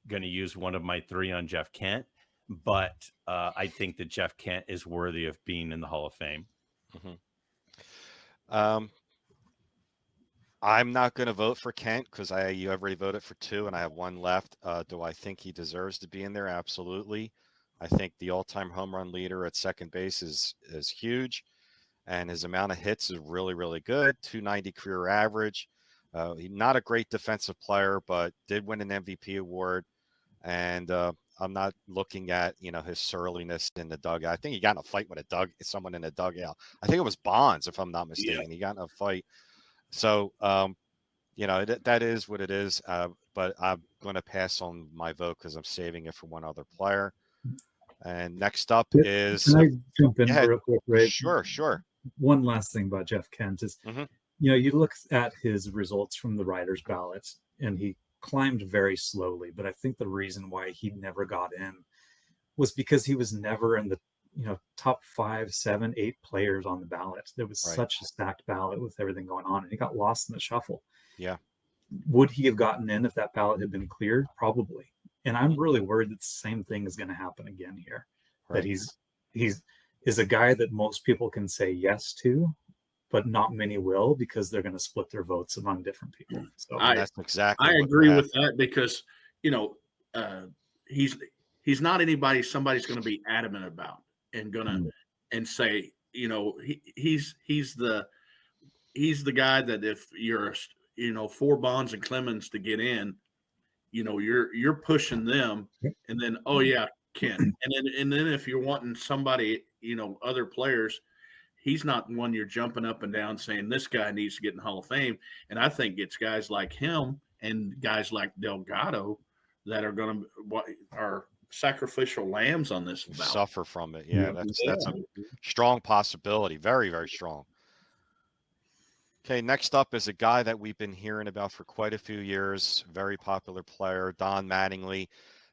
going to use one of my 3 on Jeff Kent. But I think that Jeff Kent is worthy of being in the Hall of Fame. I'm not going to vote for Kent because you already voted for 2 and I have 1 left. Do I think he deserves to be in there? Absolutely. I think the all-time home run leader at second base is huge, and his amount of hits is really, really good. 290 career average. He's not a great defensive player, but did win an MVP award. And I'm not looking at, his surliness in the dugout. I think he got in a fight with someone in the dugout. I think it was Bonds, if I'm not mistaken. Yeah. He got in a fight. So, that is what it is. But I'm going to pass on my vote because I'm saving it for one other player. And next up is. Can I jump in real quick, Ray? Sure. One last thing about Jeff Kent is, you look at his results from the writer's ballot, and he climbed very slowly. But I think the reason why he never got in was because he was never in the top 5, 7, 8 players on the ballot. There was such a stacked ballot with everything going on, and he got lost in the shuffle. Yeah. Would he have gotten in if that ballot had been cleared? Probably. And I'm really worried that the same thing is going to happen again here. Right. That he's a guy that most people can say yes to, but not many will, because they're going to split their votes among different people. So that's exactly. I agree with that, because he's not anybody somebody's going to be adamant about and gonna and say he's the guy that if you're 4 Bonds and Clemens to get in, you're pushing them, and then Ken, and then if you're wanting somebody, other players, he's not one you're jumping up and down saying this guy needs to get in the Hall of Fame. And I think it's guys like him and guys like Delgado that are sacrificial lambs on this ballot. Suffer from it. Yeah, that's a strong possibility. Very, very strong. Okay, next up is a guy that we've been hearing about for quite a few years. Very popular player, Don Mattingly,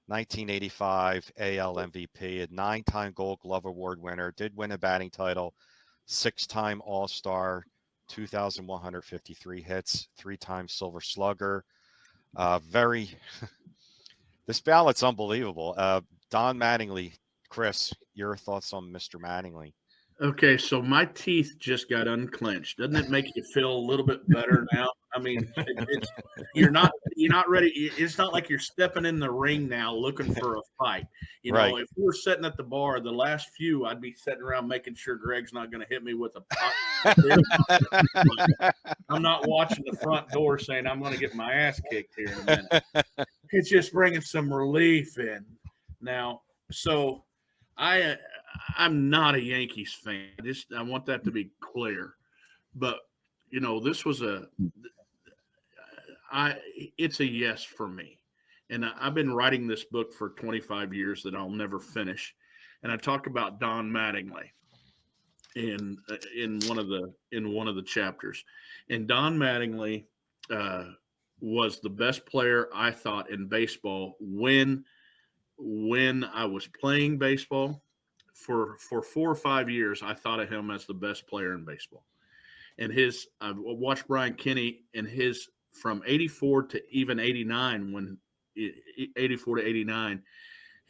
1985 AL MVP, a 9-time Gold Glove Award winner, did win a batting title, 6-time All-Star, 2,153 hits, 3-time Silver Slugger. This ballot's unbelievable. Don Mattingly, Chris, your thoughts on Mr. Mattingly? Okay, so my teeth just got unclenched. Doesn't it make you feel a little bit better now? I mean, you're not ready. It's not like you're stepping in the ring now looking for a fight. If we were sitting at the bar, the last few, I'd be sitting around making sure Greg's not going to hit me with a pot. I'm not watching the front door saying I'm going to get my ass kicked here in a minute. It's just bringing some relief in now. So I'm not a Yankees fan. I want that to be clear. But this was it's a yes for me. And I've been writing this book for 25 years that I'll never finish. And I talk about Don Mattingly in one of the chapters. And Don Mattingly was the best player, I thought, in baseball when I was playing baseball. For 4 or 5 years, I thought of him as the best player in baseball. And I've watched Brian Kenny and his from 84 to even 89, 84 to 89,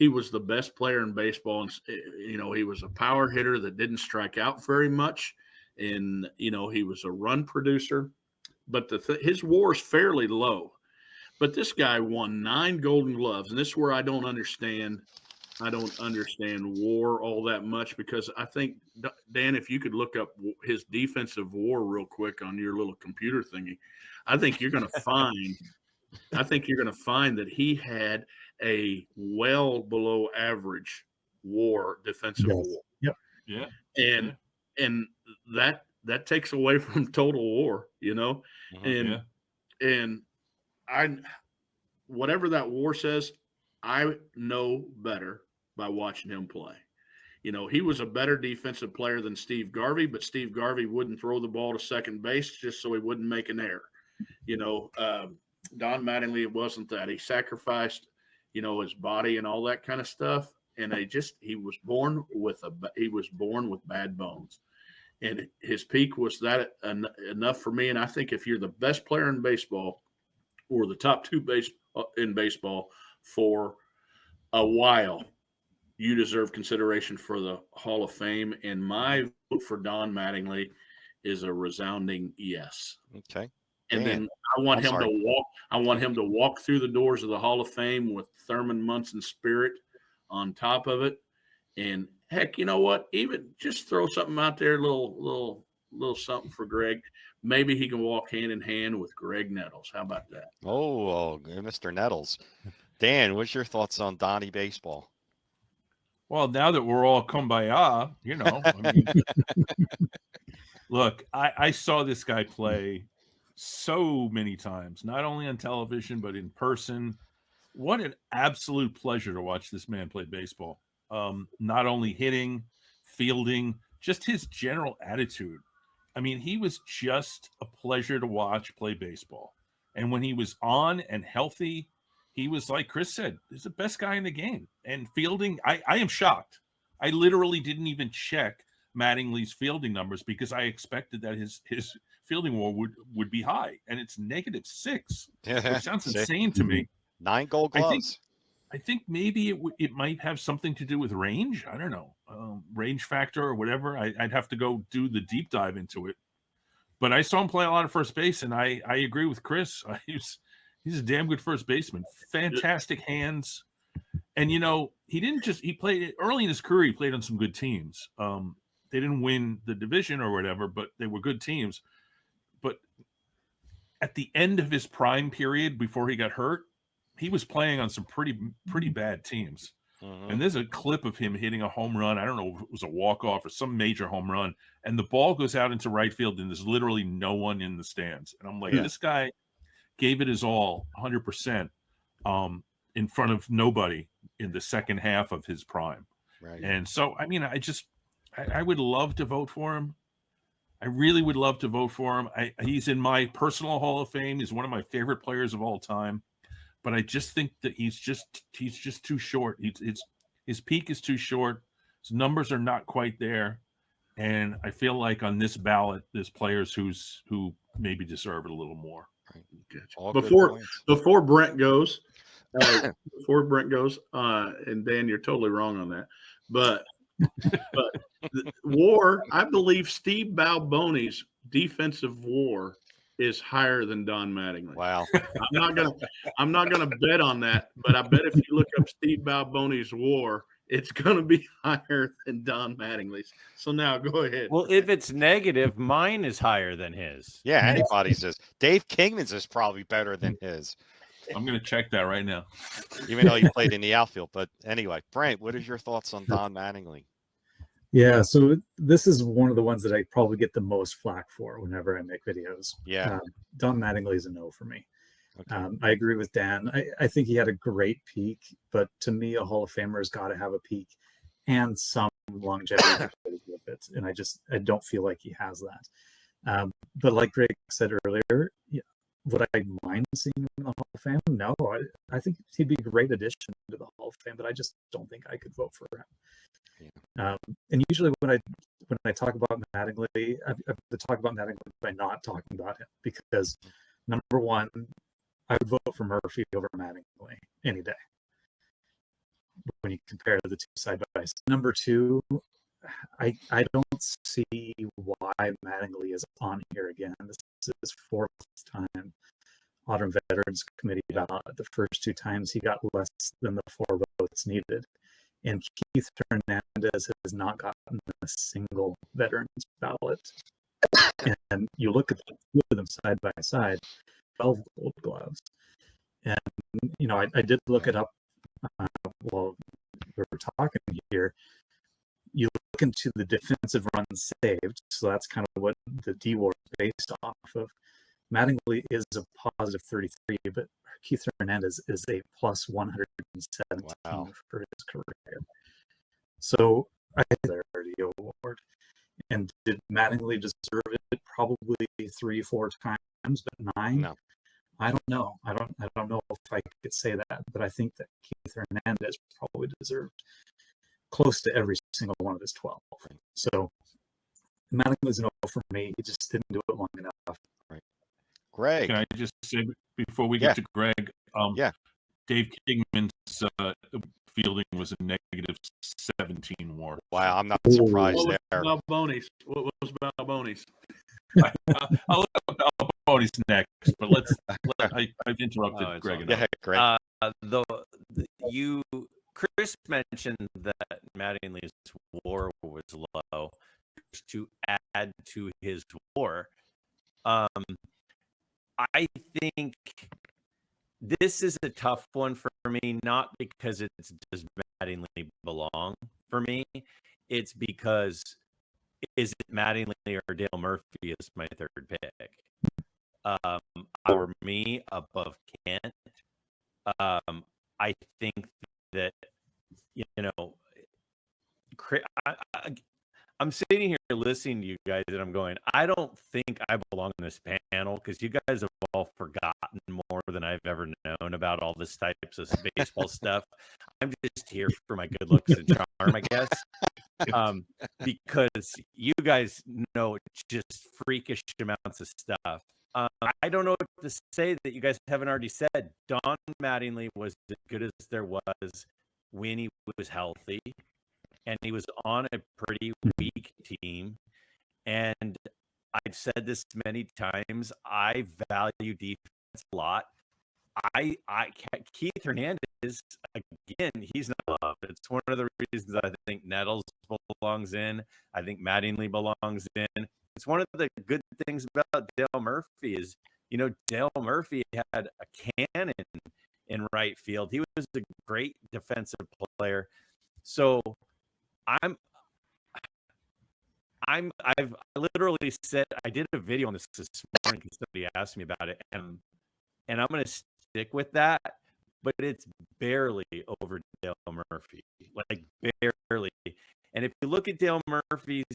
he was the best player in baseball. And, he was a power hitter that didn't strike out very much. And, he was a run producer. But his WAR is fairly low. But this guy won 9 Golden Gloves. And this is where I don't understand WAR all that much, because I think, Dan, if you could look up his defensive WAR real quick on your little computer thingy, I think you're going to find that he had a well below average WAR, defensive WAR. Yep. Yeah. And that takes away from total WAR, Mhm. and I, whatever that WAR says, I know better by watching him play. He was a better defensive player than Steve Garvey, but Steve Garvey wouldn't throw the ball to second base just so he wouldn't make an error. Don Mattingly wasn't that. He sacrificed, his body and all that kind of stuff. And he was born with bad bones. And his peak was that enough for me. And I think if you're the best player in baseball, or the top 2 in baseball for a while, you deserve consideration for the Hall of Fame. And my vote for Don Mattingly is a resounding yes. Okay. And Dan, then I want I'm him sorry. to walk through the doors of the Hall of Fame with Thurman Munson's spirit on top of it. And heck, you know what? Even just throw something out there, little something for Greg. Maybe he can walk hand in hand with Greg Nettles. How about that? Oh, Mr. Nettles. Dan, what's your thoughts on Donnie baseball? Well, now that we're all kumbaya, I mean, look, I saw this guy play so many times, not only on television, but in person. What an absolute pleasure to watch this man play baseball. Not only hitting, fielding, just his general attitude. I mean, he was just a pleasure to watch play baseball. And when he was on and healthy, he was, like Chris said, he's the best guy in the game. And fielding, I am shocked. I literally didn't even check Mattingly's fielding numbers because I expected that his fielding WAR would be high, and it's -6, which sounds insane to me. 9 Gold Gloves. I think maybe it might have something to do with range. I don't know, range factor or whatever. I'd have to go do the deep dive into it. But I saw him play a lot of first base, and I agree with Chris. He's a damn good first baseman. Fantastic hands. And, he played early in his career. He played on some good teams. They didn't win the division or whatever, but they were good teams. But at the end of his prime period before he got hurt, he was playing on some pretty bad teams. Mhm. And there's a clip of him hitting a home run. I don't know if it was a walk-off or some major home run. And the ball goes out into right field, and there's literally no one in the stands. And I'm like, This guy gave it his all, 100%, in front of nobody in the second half of his prime. Right. And so, I mean, I would love to vote for him. I really would love to vote for him. He's in my personal Hall of Fame. He's one of my favorite players of all time. But I just think that he's just too short. His peak is too short. His numbers are not quite there. And I feel like on this ballot, there's players who maybe deserve it a little more. All good Before points. before Brent goes, and Dan, you're totally wrong on that. But WAR, I believe Steve Balboni's defensive WAR is higher than Don Mattingly. Wow. I'm not gonna bet on that, but I bet if you look up Steve Balboni's WAR, it's gonna be higher than Don Mattingly's. So now go ahead. Well, if it's negative, mine is higher than his. Yeah, anybody's is. Dave Kingman's is probably better than his, I'm going to check that right now. even though he played in the outfield. But anyway, Brent, what is your thoughts on Don Mattingly? Yeah, so this is one of the ones that I probably get the most flack for whenever I make videos. Yeah. Don Mattingly is a no for me. Okay. I agree with Dan. I think he had a great peak, but to me, a Hall of Famer's got to have a peak and some longevity with it. And I don't feel like he has that. But like Greg said earlier, would I mind seeing him in the Hall of Fame? No, I think he'd be a great addition to the Hall of Fame, but I just don't think I could vote for him. Yeah. And usually when I talk about Mattingly, I have to talk about Mattingly by not talking about him, because number one, I would vote for Murphy over Mattingly any day. when you compare the two side by side. Number two, I don't see why Mattingly is on here again. This is his fourth time Autumn Veterans Committee ballot. The first two times he got less than the 4 votes needed. And Keith Hernandez has not gotten a single veterans ballot. And you look at the two of them side by side, 12 Gold Gloves. And, you know, I did look it up while we were talking here. You look into the defensive runs saved, so that's kind of what the D-WAR is based off of. Mattingly is a positive 33, but Keith Hernandez is a plus 117 for his career. So I think they're already award. And did Mattingly deserve it? Probably 3-4 times, but 9. No. I don't know. I don't know if I could say that, but I think that Keith Hernandez probably deserved close to every single one of his 12. So Mattingly's no for me. He just didn't do it long enough. Right. Greg. Can I just say before we get to Greg? Dave Kingman's fielding was a negative 17 WAR. Wow, I'm not surprised What there. was Balbonis? What was Balbonis? I'll look up Balbonis next, but I've interrupted Greg enough. Yeah, Greg. Chris mentioned that Mattingly's WAR was low. To add to his WAR, I think this is a tough one for me, not because it's does Mattingly belong for me. It's because is it Mattingly or Dale Murphy is my third pick. For me, above Kent. I think that, you know, I'm sitting here listening to you guys and I'm going, I don't think I belong in this panel because you guys have all forgotten more than I've ever known about all this types of baseball stuff. I'm just here for my good looks and charm, I guess. Because you guys know just freakish amounts of stuff. I don't know what to say that you guys haven't already said. Don Mattingly was as good as there was when he was healthy, and he was on a pretty weak team. And I've said this many times. I value defense a lot. Keith Hernandez, again, he's not loved. It's one of the reasons I think Nettles belongs in. I think Mattingly belongs in. It's one of the good things about Dale Murphy is, you know, Dale Murphy had a cannon in right field. He was a great defensive player. So I've literally said, I did a video on this morning because somebody asked me about it, and I'm going to stick with that, but it's barely over Dale Murphy, like barely. And if you look at Dale Murphy's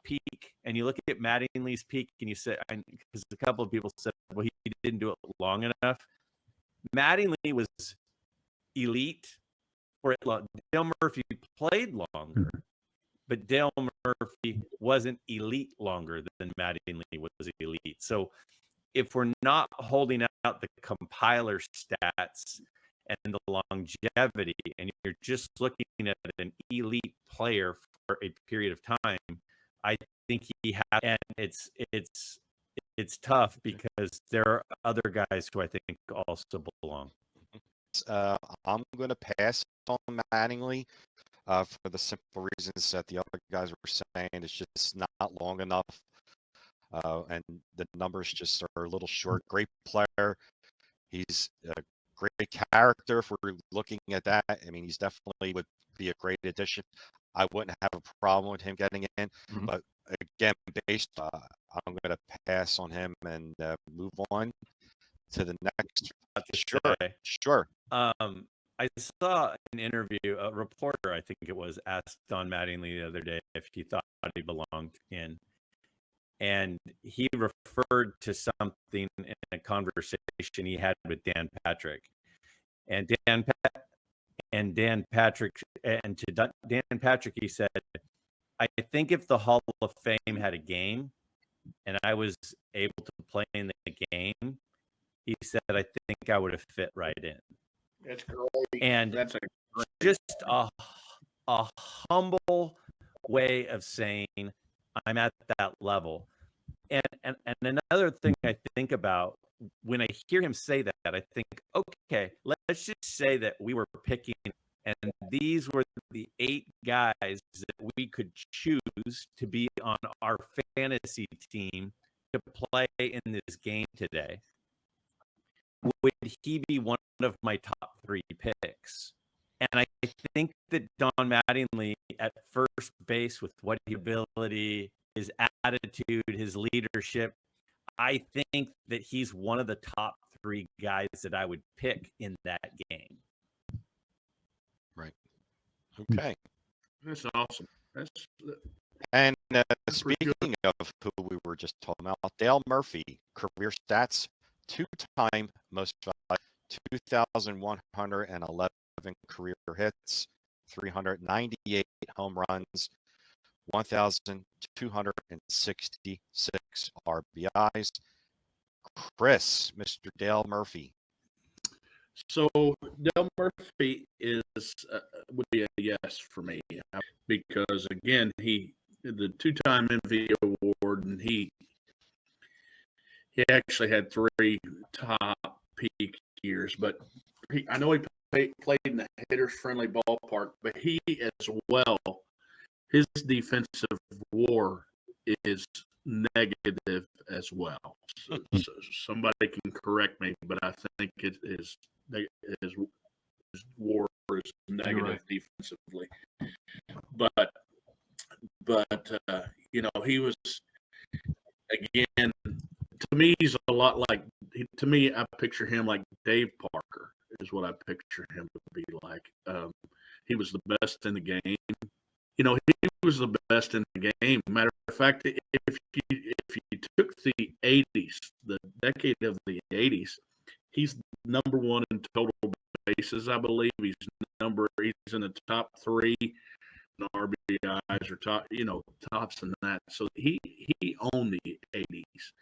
peak and you look at Mattingly's peak and you say, because a couple of people said, well, he didn't do it long enough. Mattingly was elite for it long. Dale Murphy played longer, but Dale Murphy wasn't elite longer than Mattingly was elite. So if we're not holding out the compiler stats and the longevity, and you're just looking at an elite player for a period of time, I think he has, and it's tough because there are other guys who I think also belong. I'm going to pass on Mattingly for the simple reasons that the other guys were saying. It's just not long enough, and the numbers just are a little short. Great player. He's a great character if we're looking at that. I mean, he's definitely would be a great addition. I wouldn't have a problem with him getting in, but again, I'm going to pass on him and move on to the next. Sure. I saw an interview, a reporter, I think it was, asked Don Mattingly the other day if he thought he belonged in. And he referred to something in a conversation he had with Dan Patrick. And Dan Patrick, he said, I think if the Hall of Fame had a game and I was able to play in the game, he said, I think I would have fit right in. That's great. And that's a just a humble way of saying I'm at that level. And another thing I think about when I hear him say that, I think, okay, let's just say that we were picking, and these were the 8 guys that we could choose to be on our fantasy team to play in this game today. Would he be one of my top 3 picks? And I think that Don Mattingly at first base, with what his ability, his attitude, his leadership, I think that he's one of the top 3 guys that I would pick in that game. Right. Okay. That's awesome. And That's pretty good. speaking of who we were just talking about, Dale Murphy, career stats, 2-time most valuable, 2,111 career hits, 398 home runs, 1,266 RBIs. Chris, Mr. Dale Murphy. So Del Murphy would be a yes for me, because again, he the 2-time MVP award, and he actually had 3 top peak years. But I know he played in a hitters friendly ballpark, but he as well, his defensive WAR is negative as well. So somebody can correct me, but I think his WAR is negative defensively. But he was, again, to me, he's a lot like, to me, I picture him like Dave Parker is what I picture him to be like. He was the best in the game. He was the best in the game. Matter of fact, if you took the 80s, the decade of the 80s, he's number 1 in total bases, I believe. He's in the top 3 in RBIs, or tops in that. So he owned the 80s.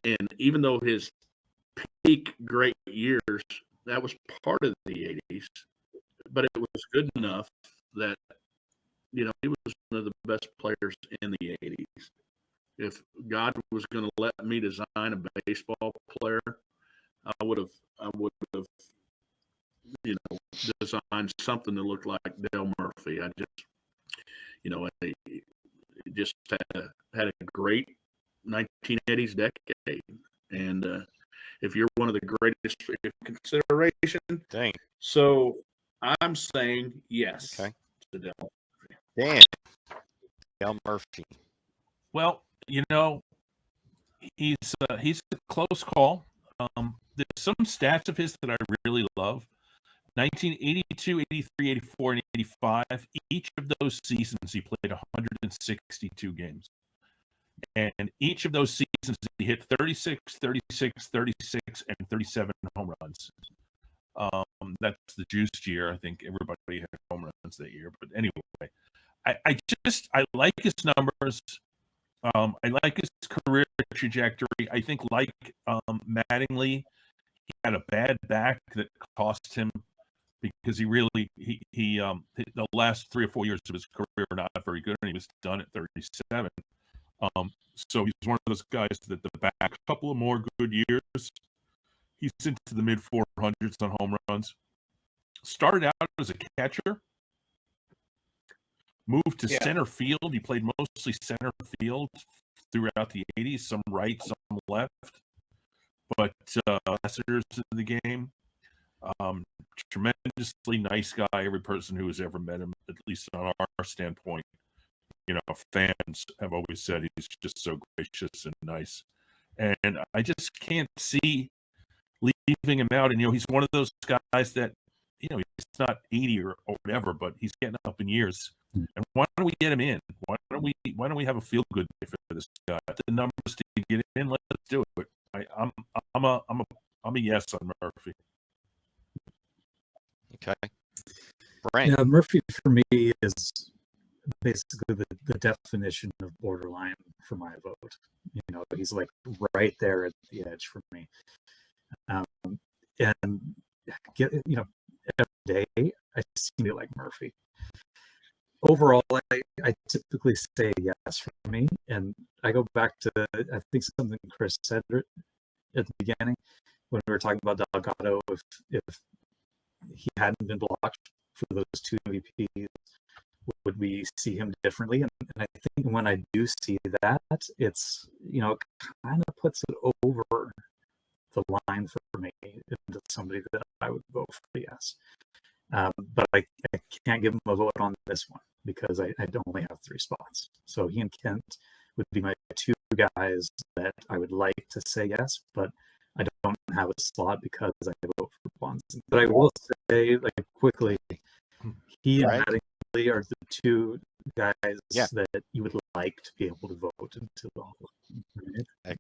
And even though his peak great years, that was part of the 80s, but it was good enough that he was one of the best players in the 80s. If God was going to let me design a baseball player, I would have designed something that looked like Dale Murphy. I just had a great 1980s decade. And if you're one of the greatest consideration, Dang. So I'm saying yes Okay. to Dale. Dan. Dale Murphy. Well, he's a close call. There's some stats of his that I really love. 1982, 83, 84, and 85. Each of those seasons, he played 162 games. And each of those seasons, he hit 36, 36, 36, and 37 home runs. That's the juiced year. I think everybody had home runs that year. But anyway, I like his numbers. I like his career trajectory. I think, like Mattingly, he had a bad back that cost him, because he the last 3 or 4 years of his career were not very good, and he was done at 37. So he's one of those guys that the back a couple of more good years, he's into the mid 400s on home runs. Started out as a catcher, moved to center field. He played mostly center field throughout the 80s, some right, some left. But last years of the game, tremendously nice guy. Every person who has ever met him, at least on our standpoint, fans have always said he's just so gracious and nice. And I just can't see leaving him out. And, he's one of those guys that, he's not 80 or whatever, but he's getting up in years. And why don't we get him in? Why don't we have a feel good day for this guy? The numbers to get in, let's do it. I'm a yes on Murphy. Okay. Brian. Yeah, Murphy for me is basically the definition of borderline for my vote. He's like right there at the edge for me. And every day I seem to like Murphy. Overall, I typically say yes for me, and I go back to I think something Chris said at the beginning when we were talking about Delgado. If he hadn't been blocked for those 2 MVPs, would we see him differently? And I think when I do see that, it's, kind of puts it over the line for me into somebody that I would vote for yes. But I can't give him a vote on this one because I only have 3 spots. So he and Kent would be my 2 guys that I would like to say yes, but I don't have a slot because I vote for Bonds. But I will say, quickly, he and Mattingly are the 2 guys that you would like to be able to vote into the Hall of Fame. Right?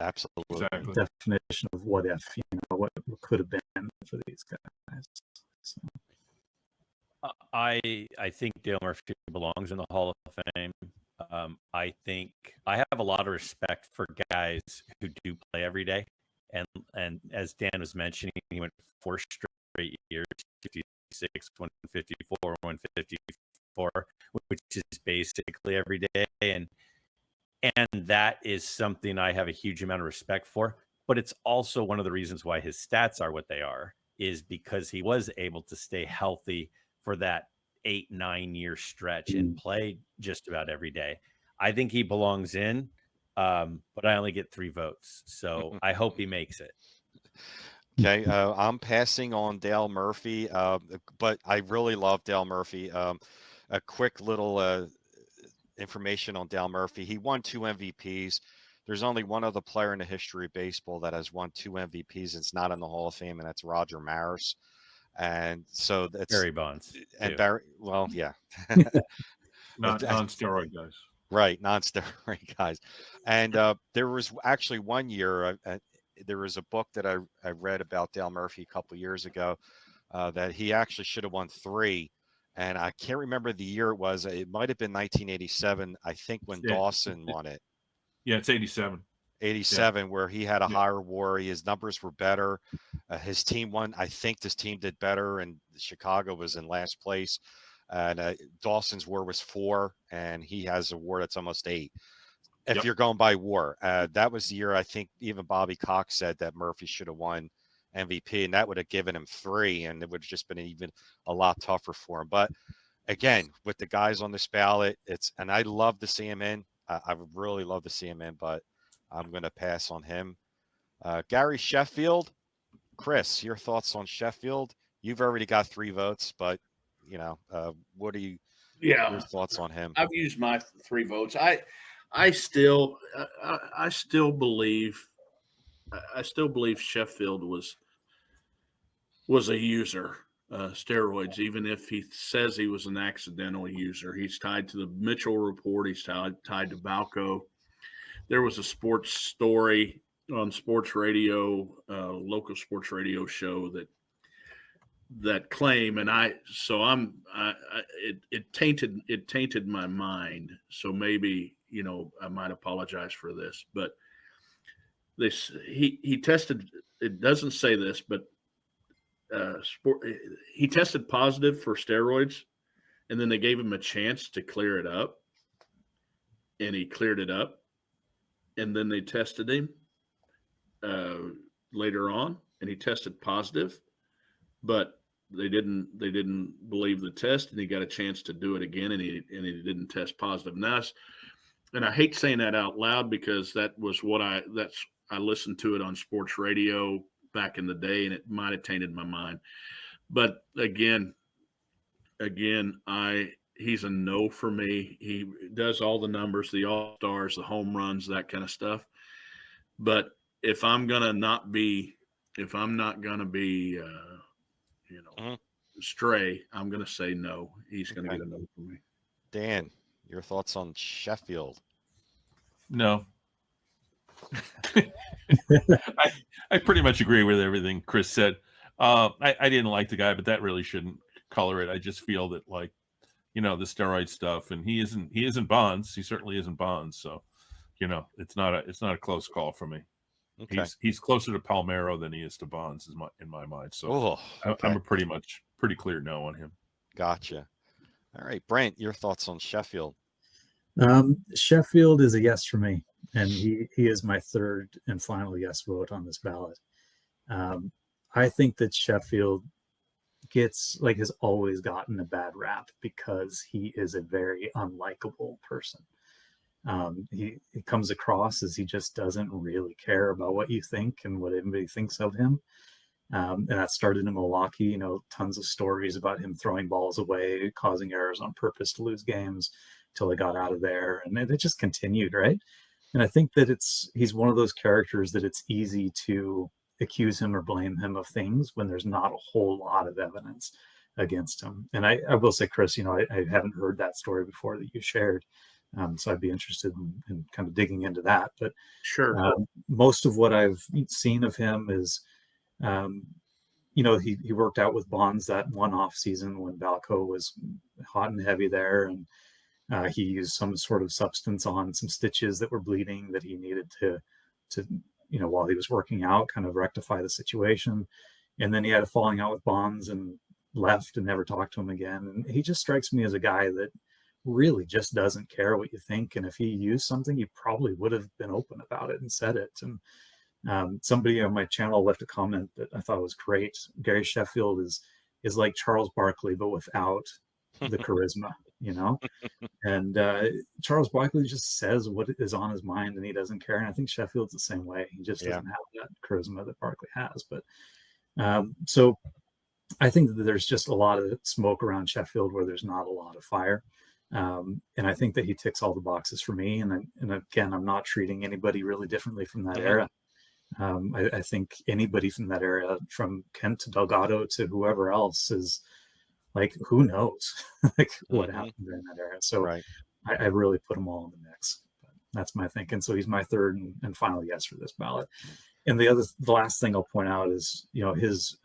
Absolutely. Exactly. Definition of what if, what could have been for these guys. So. I think Dale Murphy belongs in the Hall of Fame. I think I have a lot of respect for guys who do play every day, and as Dan was mentioning, he went 4 straight years, 56, 154, 154, which is basically every day, and that is something I have a huge amount of respect for. But it's also one of the reasons why his stats are what they are, is because he was able to stay healthy for that 8-9 year stretch and play just about every day. I think he belongs in, but I only get 3 votes. So I hope he makes it. Okay, I'm passing on Dale Murphy, but I really love Dale Murphy. A quick little information on Dale Murphy. He won 2 MVPs. There's only one other player in the history of baseball that has won 2 MVPs. It's not in the Hall of Fame, and that's Roger Maris. And so that's Barry Bonds. And too. Barry, well, yeah. Non-steroid guys. Right, non-steroid guys. And there was actually one year, there was a book that I read about Dale Murphy a couple of years ago that he actually should have won 3. And I can't remember the year it was. It might have been 1987, I think, when Dawson won it. Yeah, it's 87. 87, where he had a higher WAR. His numbers were better. His team won. I think this team did better, and Chicago was in last place. And Dawson's WAR was 4, and he has a WAR that's almost 8. If you're going by WAR, that was the year I think even Bobby Cox said that Murphy should have won MVP, and that would have given him 3, and it would have just been even a lot tougher for him. But again, with the guys on this ballot, and I love to see him in. I would really love to see him in, but I'm going to pass on him. Gary Sheffield. Chris, your thoughts on Sheffield? You've already got 3 votes, but what are your thoughts on him? I've used my 3 votes. I still believe Sheffield was a user, steroids, even if he says he was an accidental user. He's tied to the Mitchell report. He's tied to Balco. There was a sports story on sports radio, local sports radio show that claim, and it tainted my mind. So maybe, I might apologize for this, but he tested, it doesn't say this, but he tested positive for steroids, and then they gave him a chance to clear it up, and he cleared it up, and then they tested him later on, and he tested positive, but they didn't believe the test, and he got a chance to do it again, and he didn't test positive. And I hate saying that out loud because that was I listened to it on sports radio back in the day, and it might have tainted my mind. But again, he's a no for me. He does all the numbers, the all-stars, the home runs, that kind of stuff. But if I'm not gonna be stray, I'm gonna say no. He's gonna get a no for me. Dan, your thoughts on Sheffield? No. I pretty much agree with everything Chris said. I didn't like the guy, but that really shouldn't color it. I just feel that, the steroid stuff, and he isn't Bonds. He certainly isn't Bonds. So, it's not a close call for me. Okay. He's closer to Palmeiro than he is to Bonds, in my mind. So I'm a pretty much pretty clear no on him. Gotcha. All right, Brent, your thoughts on Sheffield? Sheffield is a yes for me, and he is my third and final yes vote on this ballot. I think that Sheffield has always gotten a bad rap because he is a very unlikable person. He comes across as he just doesn't really care about what you think and what anybody thinks of him. And that started in Milwaukee, tons of stories about him throwing balls away, causing errors on purpose to lose games till he got out of there. And it just continued, right? And I think that he's one of those characters that it's easy to accuse him or blame him of things when there's not a whole lot of evidence against him. And I will say, Chris, I haven't heard that story before that you shared. So I'd be interested in kind of digging into that. But Sure. most of what I've seen of him is, he worked out with Bonds that one off season when Balco was hot and heavy there. And he used some sort of substance on some stitches that were bleeding that he needed to while he was working out, kind of rectify the situation. And then he had a falling out with Bonds and left and never talked to him again. And he just strikes me as a guy that really just doesn't care what you think. And if he used something, he probably would have been open about it and said it. And somebody on my channel left a comment that I thought was great. Gary Sheffield is like Charles Barkley, but without the charisma, And Charles Barkley just says what is on his mind and he doesn't care. And I think Sheffield's the same way. He just doesn't have that charisma that Barkley has. But so I think that there's just a lot of smoke around Sheffield where there's not a lot of fire. And I think that he ticks all the boxes for me. And again, I'm not treating anybody really differently from that era. I think anybody from that era, from Kent to Delgado to whoever else, is like, who knows what happened during that era. So Right. I really put them all in the mix. But that's my thinking. So he's my third and final yes for this ballot. And the last thing I'll point out is, his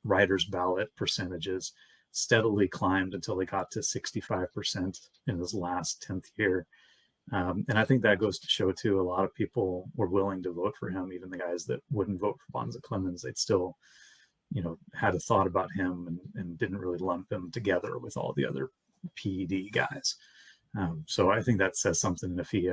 writer's ballot percentages steadily climbed until he got to 65% in his last 10th year. And I think that goes to show, too, a lot of people were willing to vote for him, even the guys that wouldn't vote for Bonds and Clemens. They'd still, had a thought about him and didn't really lump him together with all the other PED guys. So I think that says something. If he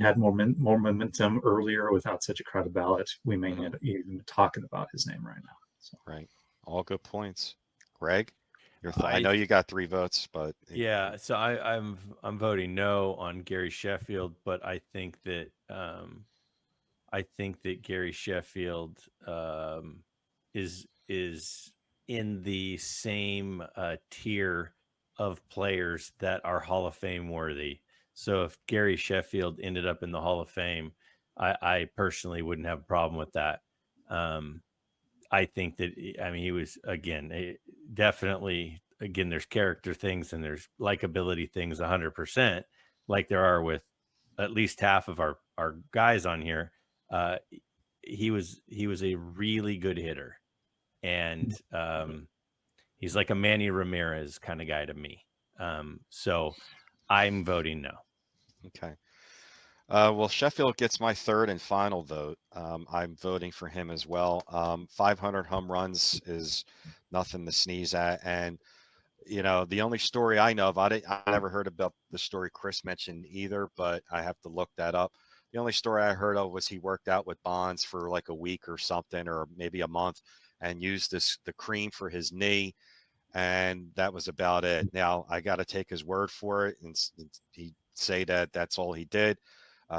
had more momentum earlier without such a crowded ballot, we may not even be talking about his name right now. So. Right. All good points. Greg, I know you got 3 votes, but yeah. So I'm voting no on Gary Sheffield, but I think that Gary Sheffield is in the same tier of players that are Hall of Fame worthy. So if Gary Sheffield ended up in the Hall of Fame, I personally wouldn't have a problem with that. I think that, he was, again, definitely, again, there's character things and there's likability things 100%, like there are with at least half of our guys on here. He was a really good hitter. And he's like a Manny Ramirez kind of guy to me. So I'm voting no. Okay. Well, Sheffield gets my third and final vote. I'm voting for him as well. 500 home runs is nothing to sneeze at. And, the only story I know of, I never heard about the story Chris mentioned either, but I have to look that up. The only story I heard of was he worked out with Bonds for like a week or something, or maybe a month, and used the cream for his knee. And that was about it. Now I got to take his word for it. And he say that that's all he did.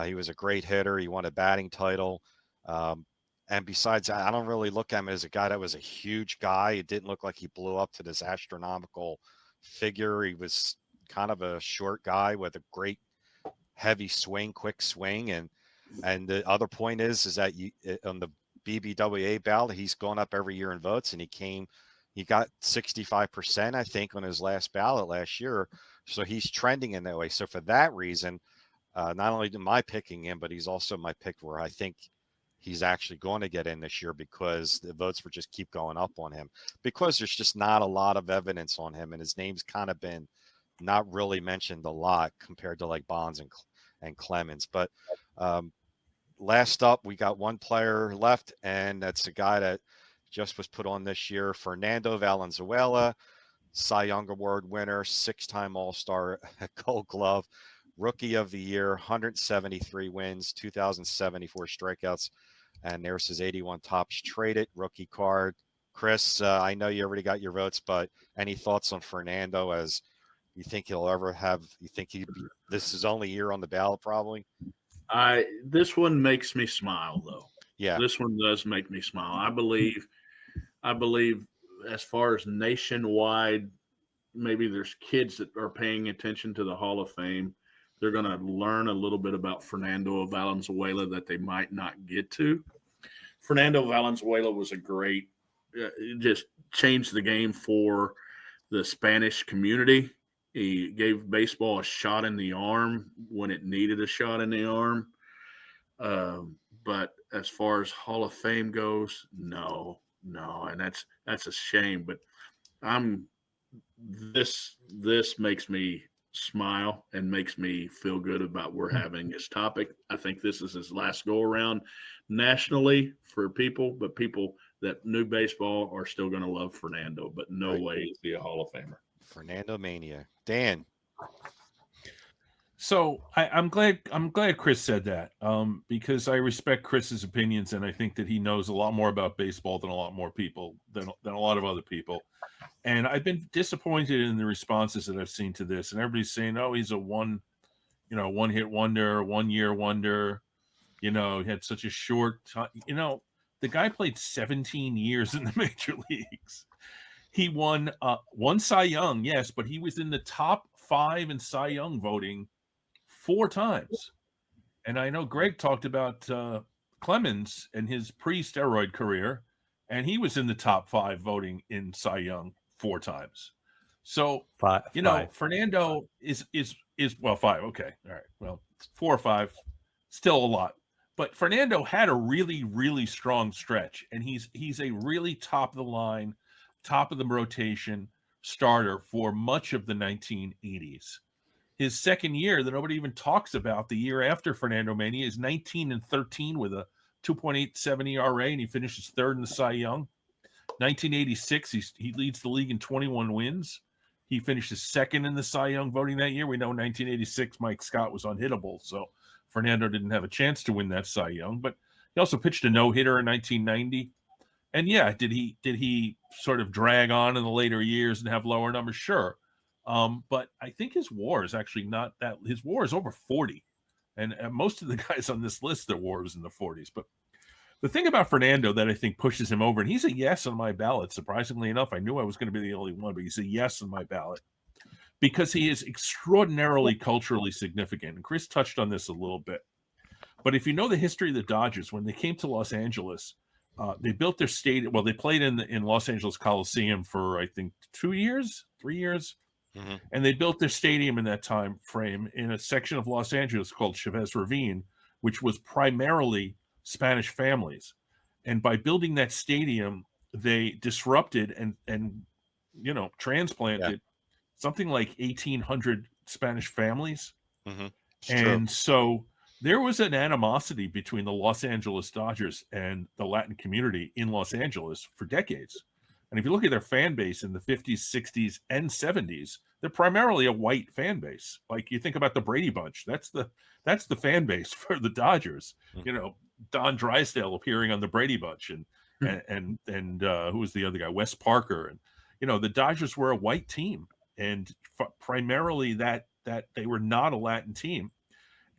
He was a great hitter. He won a batting title. And besides, I don't really look at him as a guy that was a huge guy. It didn't look like he blew up to this astronomical figure. He was kind of a short guy with a great heavy swing, quick swing. And the other point is that on the BBWA ballot, he's gone up every year in votes, and he got 65%, I think, on his last ballot last year. So he's trending in that way. So for that reason, not only am I picking him, but he's also my pick where I think he's actually going to get in this year, because the votes will just keep going up on him, because there's just not a lot of evidence on him, and his name's kind of been not really mentioned a lot compared to like Bonds and Clemens. But last up, we got one player left, and that's a guy that just was put on this year. Fernando Valenzuela, Cy Young Award winner, 6-time All-Star Gold Glove, Rookie of the Year, 173 wins, 2,074 strikeouts, and there's his 81 tops traded rookie card. Chris, I know you already got your votes, but any thoughts on Fernando? As you think he'll ever have? You think this is only year on the ballot, probably? This one makes me smile, though. Yeah. This one does make me smile. I believe as far as nationwide, maybe there's kids that are paying attention to the Hall of Fame. They're going to learn a little bit about Fernando Valenzuela that they might not get to. Fernando Valenzuela was a great, just changed the game for the Spanish community. He gave baseball a shot in the arm when it needed a shot in the arm. But as far as Hall of Fame goes, no, and that's a shame. But this makes me smile and makes me feel good about we're having this topic. I think this is his last go around nationally for people, but people that knew baseball are still going to love Fernando, but no way is he a Hall of Famer. Fernando Mania. Dan. So I'm glad Chris said that, because I respect Chris's opinions, and I think that he knows a lot more about baseball than a lot more people than a lot of other people. And I've been disappointed in the responses that I've seen to this, and everybody's saying, "Oh, he's a one-hit wonder, 1-year wonder." He had such a short time. The guy played 17 years in the major leagues. He won Cy Young, yes, but he was in the top 5 in Cy Young voting 4 times. And I know Greg talked about Clemens and his pre-steroid career, and he was in the top 5 voting in Cy Young 4 times. So, Five. Fernando is 5. Okay. All right. Well, 4 or 5, still a lot. But Fernando had a really, really strong stretch, and he's a really top of the line, top of the rotation starter for much of the 1980s. His second year that nobody even talks about, the year after Fernando Mania, is 19-13 with a 2.87 ERA, and he finishes 3rd in the Cy Young. 1986, he leads the league in 21 wins. He finishes 2nd in the Cy Young voting that year. We know 1986 Mike Scott was unhittable, so Fernando didn't have a chance to win that Cy Young. But he also pitched a no-hitter in 1990. And yeah, did he sort of drag on in the later years and have lower numbers? Sure. But I think his WAR is actually not that. His WAR is over 40, and most of the guys on this list, their WAR is in the 40s. But the thing about Fernando that I think pushes him over, and he's a yes on my ballot. Surprisingly enough, I knew I was going to be the only one, but he's a yes on my ballot because he is extraordinarily culturally significant. And Chris touched on this a little bit. But if you know the history of the Dodgers, when they came to Los Angeles, they built their stadium. Well, they played in Los Angeles Coliseum for, I think, 3 years. Mm-hmm. And they built their stadium in that time frame in a section of Los Angeles called Chavez Ravine, which was primarily Spanish families. And by building that stadium, they disrupted and transplanted something like 1,800 Spanish families. Mm-hmm. And so there was an animosity between the Los Angeles Dodgers and the Latin community in Los Angeles for decades. And if you look at their fan base in the 50s, 60s, and 70s, they're primarily a white fan base. Like you think about the Brady Bunch, that's the fan base for the Dodgers. Mm-hmm. Don Drysdale appearing on the Brady Bunch, and who was the other guy? Wes Parker, and the Dodgers were a white team, and primarily that they were not a Latin team.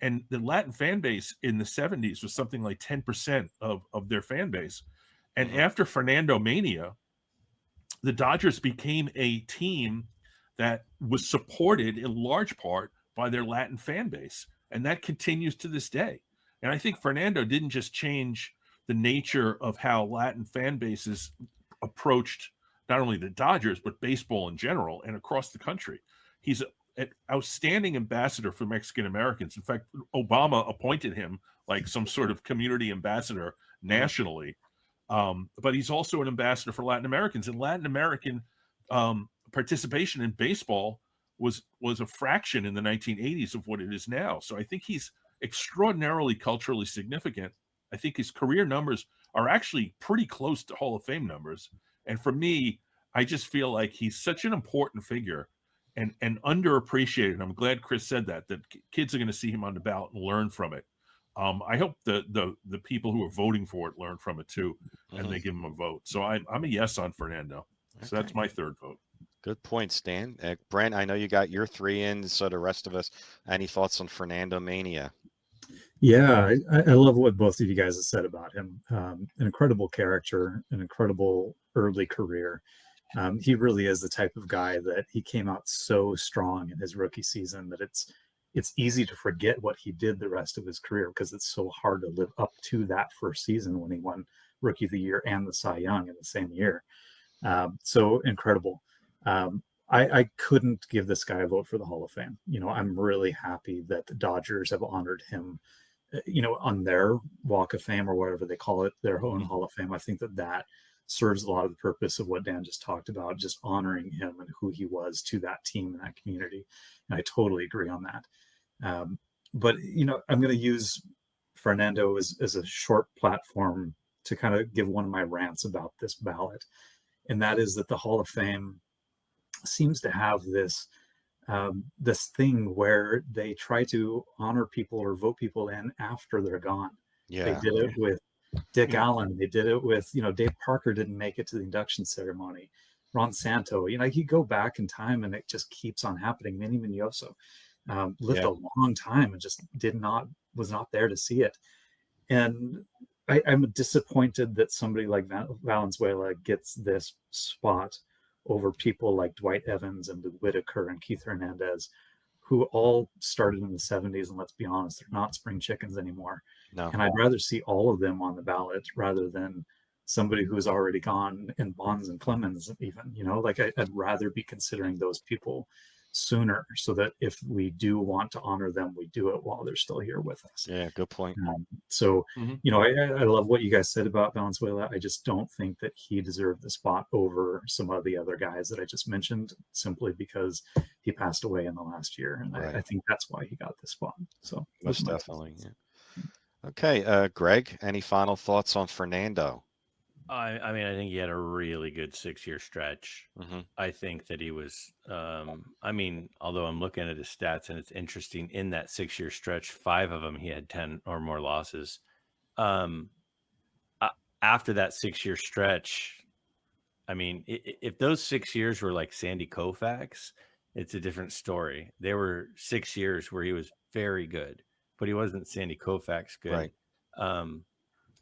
And the Latin fan base in the 70s was something like 10% of their fan base. And after Fernando Mania, the Dodgers became a team that was supported in large part by their Latin fan base. And that continues to this day. And I think Fernando didn't just change the nature of how Latin fan bases approached not only the Dodgers, but baseball in general and across the country. He's an outstanding ambassador for Mexican Americans. In fact, Obama appointed him like some sort of community ambassador nationally. But he's also an ambassador for Latin Americans, and Latin American participation in baseball was a fraction in the 1980s of what it is now. So I think he's extraordinarily culturally significant. I think his career numbers are actually pretty close to Hall of Fame numbers. And for me, I just feel like he's such an important figure and underappreciated. I'm glad Chris said that kids are going to see him on the ballot and learn from it. I hope the people who are voting for it learn from it too, and they give him a vote. So I'm a yes on Fernando. So that's my third vote. Good point, Stan. Brent, I know you got your 3 in, so the rest of us, any thoughts on Fernando Mania? Yeah, I love what both of you guys have said about him. An incredible character, an incredible early career. He really is the type of guy that he came out so strong in his rookie season that it's easy to forget what he did the rest of his career because it's so hard to live up to that first season when he won Rookie of the Year and the Cy Young in the same year. So incredible. I couldn't give this guy a vote for the Hall of Fame. I'm really happy that the Dodgers have honored him, on their Walk of Fame or whatever they call it, their own Hall of Fame. I think that serves a lot of the purpose of what Dan just talked about, just honoring him and who he was to that team and that community. And I totally agree on that. But, I'm going to use Fernando as a short platform to kind of give one of my rants about this ballot. And that is that the Hall of Fame seems to have this thing where they try to honor people or vote people in after they're gone. Yeah. They did it with Dick Allen. They did it with, Dave Parker didn't make it to the induction ceremony. Ron Santo, you go back in time and it just keeps on happening. Manny Minoso lived a long time and just was not there to see it. And I'm disappointed that somebody like Valenzuela gets this spot over people like Dwight Evans and Lou Whitaker and Keith Hernandez, who all started in the 70s. And let's be honest, they're not spring chickens anymore. No. And I'd rather see all of them on the ballot rather than somebody who's already gone in Bonds and Clemens even, I'd rather be considering those people sooner so that if we do want to honor them, we do it while they're still here with us. Yeah, good point. I love what you guys said about Valenzuela. I just don't think that he deserved the spot over some of the other guys that I just mentioned simply because he passed away in the last year. And I think that's why he got the spot. So most definitely. Yeah. Okay. Greg, any final thoughts on Fernando? I mean, I think he had a really good 6-year stretch. I think that he was, although I'm looking at his stats and it's interesting, in that 6-year stretch, 5 of them, he had 10 or more losses. After that 6-year stretch, I mean, if those 6 years were like Sandy Koufax, it's a different story. There were 6 years where he was very good, but he wasn't Sandy Koufax good. Right.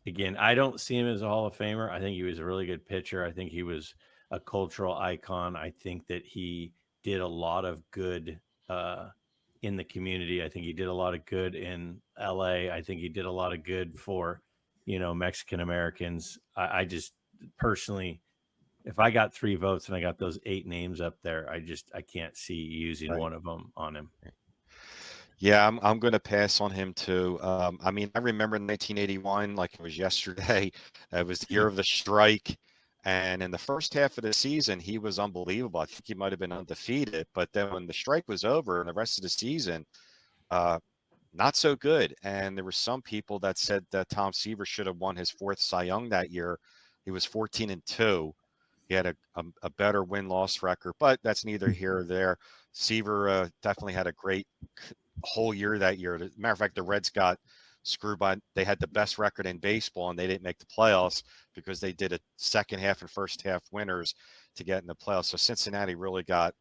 Again, I don't see him as a Hall of Famer. I think he was a really good pitcher. I think he was a cultural icon. I think that he did a lot of good in the community. I think he did a lot of good in LA. I think he did a lot of good for, Mexican Americans. I just personally, if I got 3 votes and I got those 8 names up there, I can't see using one of them on him. Yeah, I'm going to pass on him too. I remember in 1981, like it was yesterday. It was the year of the strike, and in the first half of the season, he was unbelievable. I think he might have been undefeated, but then when the strike was over and the rest of the season, not so good. And there were some people that said that Tom Seaver should have won his 4th Cy Young that year. He was 14-2. He had a better win-loss record, but that's neither here or there. Seaver definitely had a great whole year that year. As a matter of fact, the Reds got screwed by, they had the best record in baseball and they didn't make the playoffs because they did a second half and first half winners to get in the playoffs. So Cincinnati really got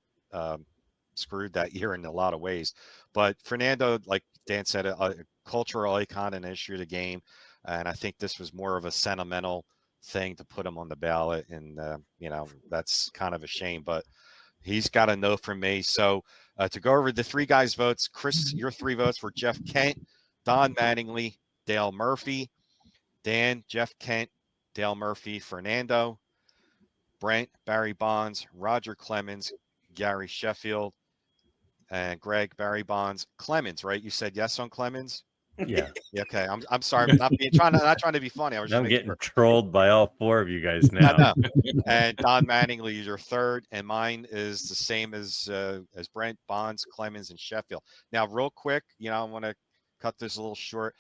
screwed that year in a lot of ways. But Fernando, like Dan said, a cultural icon and issue of the game. And I think this was more of a sentimental thing to put him on the ballot. And, that's kind of a shame, but he's got a no from me. So to go over the 3 guys' votes, Chris, your 3 votes were Jeff Kent, Don Mattingly, Dale Murphy. Dan, Jeff Kent, Dale Murphy, Fernando. Brent, Barry Bonds, Roger Clemens, Gary Sheffield. And Greg, Barry Bonds, Clemens, right? You said yes on Clemens? Yeah. Okay. I'm sorry, but not trying to be funny. I was just I'm getting sure. trolled by all 4 of you guys now. No. And Don Mattingly is your 3rd, and mine is the same as Brent, Bonds, Clemens, and Sheffield. Now, real quick, I want to cut this a little short.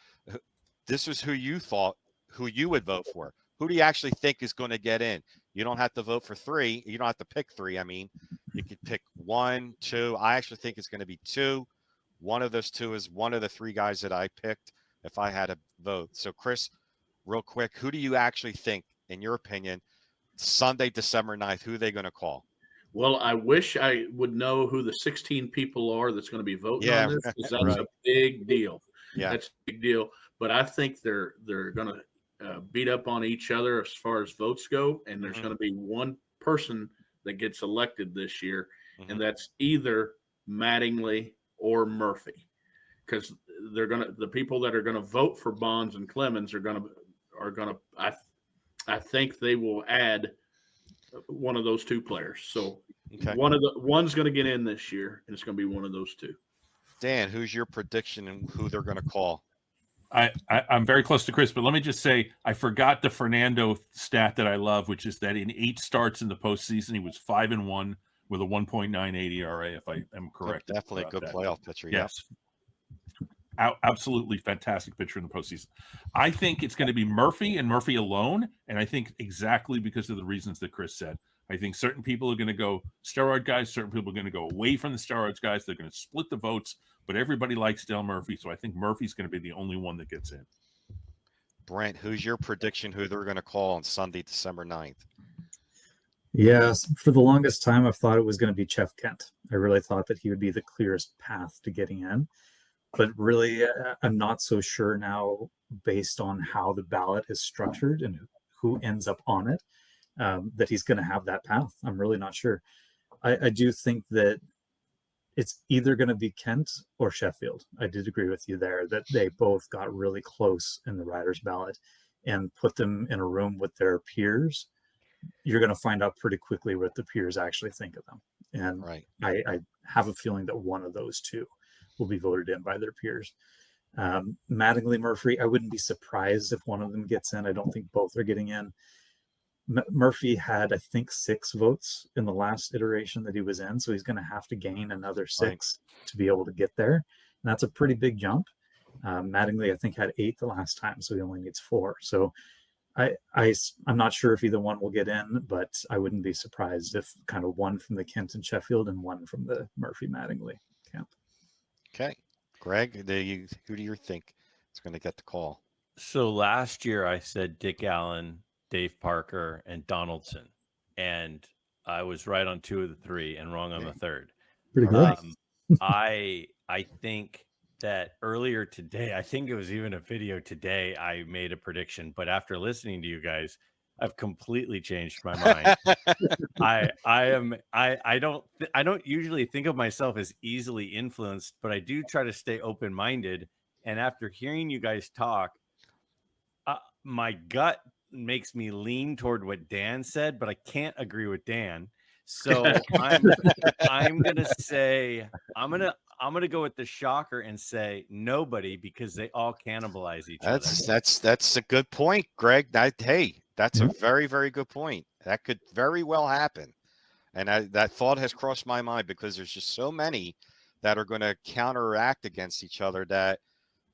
This was who you thought who you would vote for. Who do you actually think is going to get in? You don't have to vote for three. You don't have to pick three. I mean, you could pick 1, 2. I actually think it's going to be 2. One of those 2 is one of the 3 guys that I picked if I had a vote. So, Chris, real quick, who do you actually think, in your opinion, Sunday, December 9th, who are they going to call? Well, I wish I would know who the 16 people are that's going to be voting on this, because that's right. a big deal. Yeah. That's a big deal. But I think they're going to beat up on each other as far as votes go, and there's going to be one person that gets elected this year, and that's either Mattingly or Murphy, because the people that are going to vote for Bonds and Clemens are going to I think they will add one of those 2 players. So one's going to get in this year, and it's going to be one of those 2. Dan, who's your prediction and who they're going to call? I'm very close to Chris, but let me just say I forgot the Fernando stat that I love, which is that in 8 starts in the postseason, he was 5-1 with a 1.98 ERA, if I am correct. Definitely a good playoff pitcher. Yes. Absolutely fantastic pitcher in the postseason. I think it's going to be Murphy and Murphy alone, and I think exactly because of the reasons that Chris said. I think certain people are going to go steroid guys, certain people are going to go away from the steroids guys. They're going to split the votes, but everybody likes Dale Murphy, so I think Murphy's going to be the only one that gets in. Brent, who's your prediction who they're going to call on Sunday, December 9th? Yes, for the longest time, I've thought it was going to be Jeff Kent. I really thought that he would be the clearest path to getting in. But really, I'm not so sure now, based on how the ballot is structured and who ends up on it, that he's going to have that path. I'm really not sure. I do think that it's either going to be Kent or Sheffield. I did agree with you there that they both got really close in the writers' ballot, and put them in a room with their peers. You're going to find out pretty quickly what the peers actually think of them. And I have a feeling that one of those 2 will be voted in by their peers. Mattingly, Murphy, I wouldn't be surprised if one of them gets in. I don't think both are getting in. Murphy had, I think, 6 votes in the last iteration that he was in, so he's going to have to gain another 6 to be able to get there. And that's a pretty big jump. Mattingly, I think, had 8 the last time, so he only needs 4. So I'm not sure if either one will get in, but I wouldn't be surprised if kind of one from the Kent and Sheffield and one from the Murphy-Mattingly camp. Okay. Greg, who do you think is going to get the call? So last year I said Dick Allen, Dave Parker, and Donaldson. And I was right on 2 of the 3 and wrong on the 3rd. Pretty good. I think that earlier today, I think it was even a video today, I made a prediction, but after listening to you guys, I've completely changed my mind. I don't usually think of myself as easily influenced, but I do try to stay open-minded. And after hearing you guys talk, my gut makes me lean toward what Dan said, but I can't agree with Dan. So I'm gonna say I'm gonna go with the shocker and say nobody, because they all cannibalize each other. That's a good point, Greg. That's a very, very good point. That could very well happen. And that thought has crossed my mind, because there's just so many that are going to counteract against each other that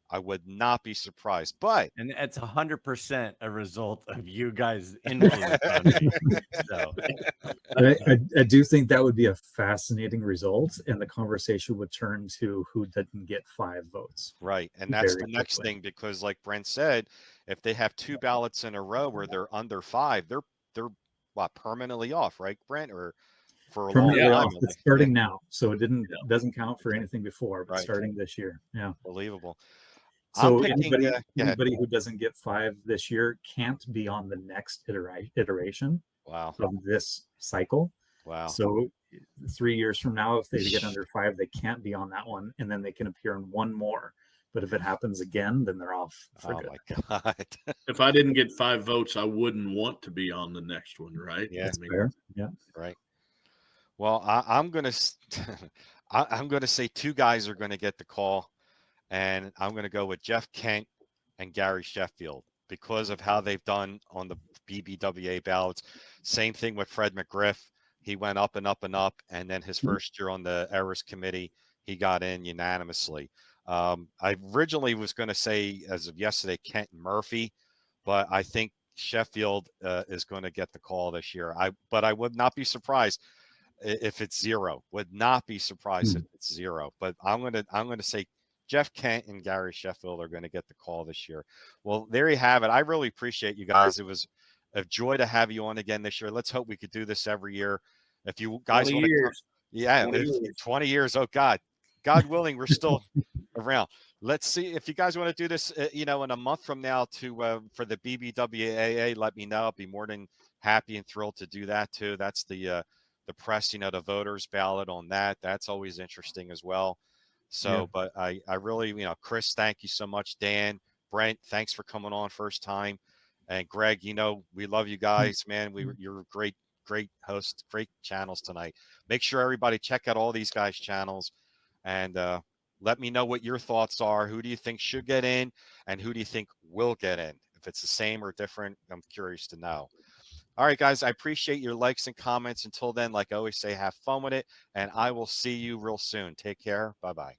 I would not be surprised. And it's 100% a result of you guys' influence on me. So I do think that would be a fascinating result, and the conversation would turn to who didn't get 5 votes. Right. And that's the next thing, because like Brent said, if they have 2 ballots in a row where they're under 5, they're permanently off, right, Brent? Or for a long time. It's starting now, so it doesn't count for anything before, but starting this year. Yeah. Unbelievable. So anybody who doesn't get 5 this year can't be on the next iteration of this cycle. Wow. So 3 years from now, if they get under 5, they can't be on that one, and then they can appear in one more. But if it happens again, then they're off for good. My God. If I didn't get 5 votes, I wouldn't want to be on the next one, right? Yeah, fair. Yeah. Right. Well, I'm gonna say 2 guys are going to get the call, and I'm going to go with Jeff Kent and Gary Sheffield because of how they've done on the BBWA ballots. Same thing with Fred McGriff. He went up and up and up, and then his first year on the errors committee, he got in unanimously. I originally was going to say, as of yesterday, Kent and Murphy, but I think Sheffield is going to get the call this year. But I would not be surprised if it's zero. Would not be surprised if it's zero. But I'm gonna say Jeff Kent and Gary Sheffield are going to get the call this year. Well, there you have it. I really appreciate you guys. It was a joy to have you on again this year. Let's hope we could do this every year. If you guys 20 want to, years. yeah, 20 years. 20 years. Oh God willing, we're still around. Let's see if you guys want to do this, in a month from now for the BBWAA. Let me know. I'll be more than happy and thrilled to do that too. That's the press, the voters ballot on that. That's always interesting as well. So, Yeah. but I really, Chris, thank you so much. Dan, Brent, thanks for coming on first time. And Greg, we love you guys, man. You're great hosts, great channels tonight. Make sure everybody check out all these guys' channels and let me know what your thoughts are. Who do you think should get in and who do you think will get in? If it's the same or different, I'm curious to know. All right, guys, I appreciate your likes and comments. Until then, like I always say, have fun with it, and I will see you real soon. Take care. Bye-bye.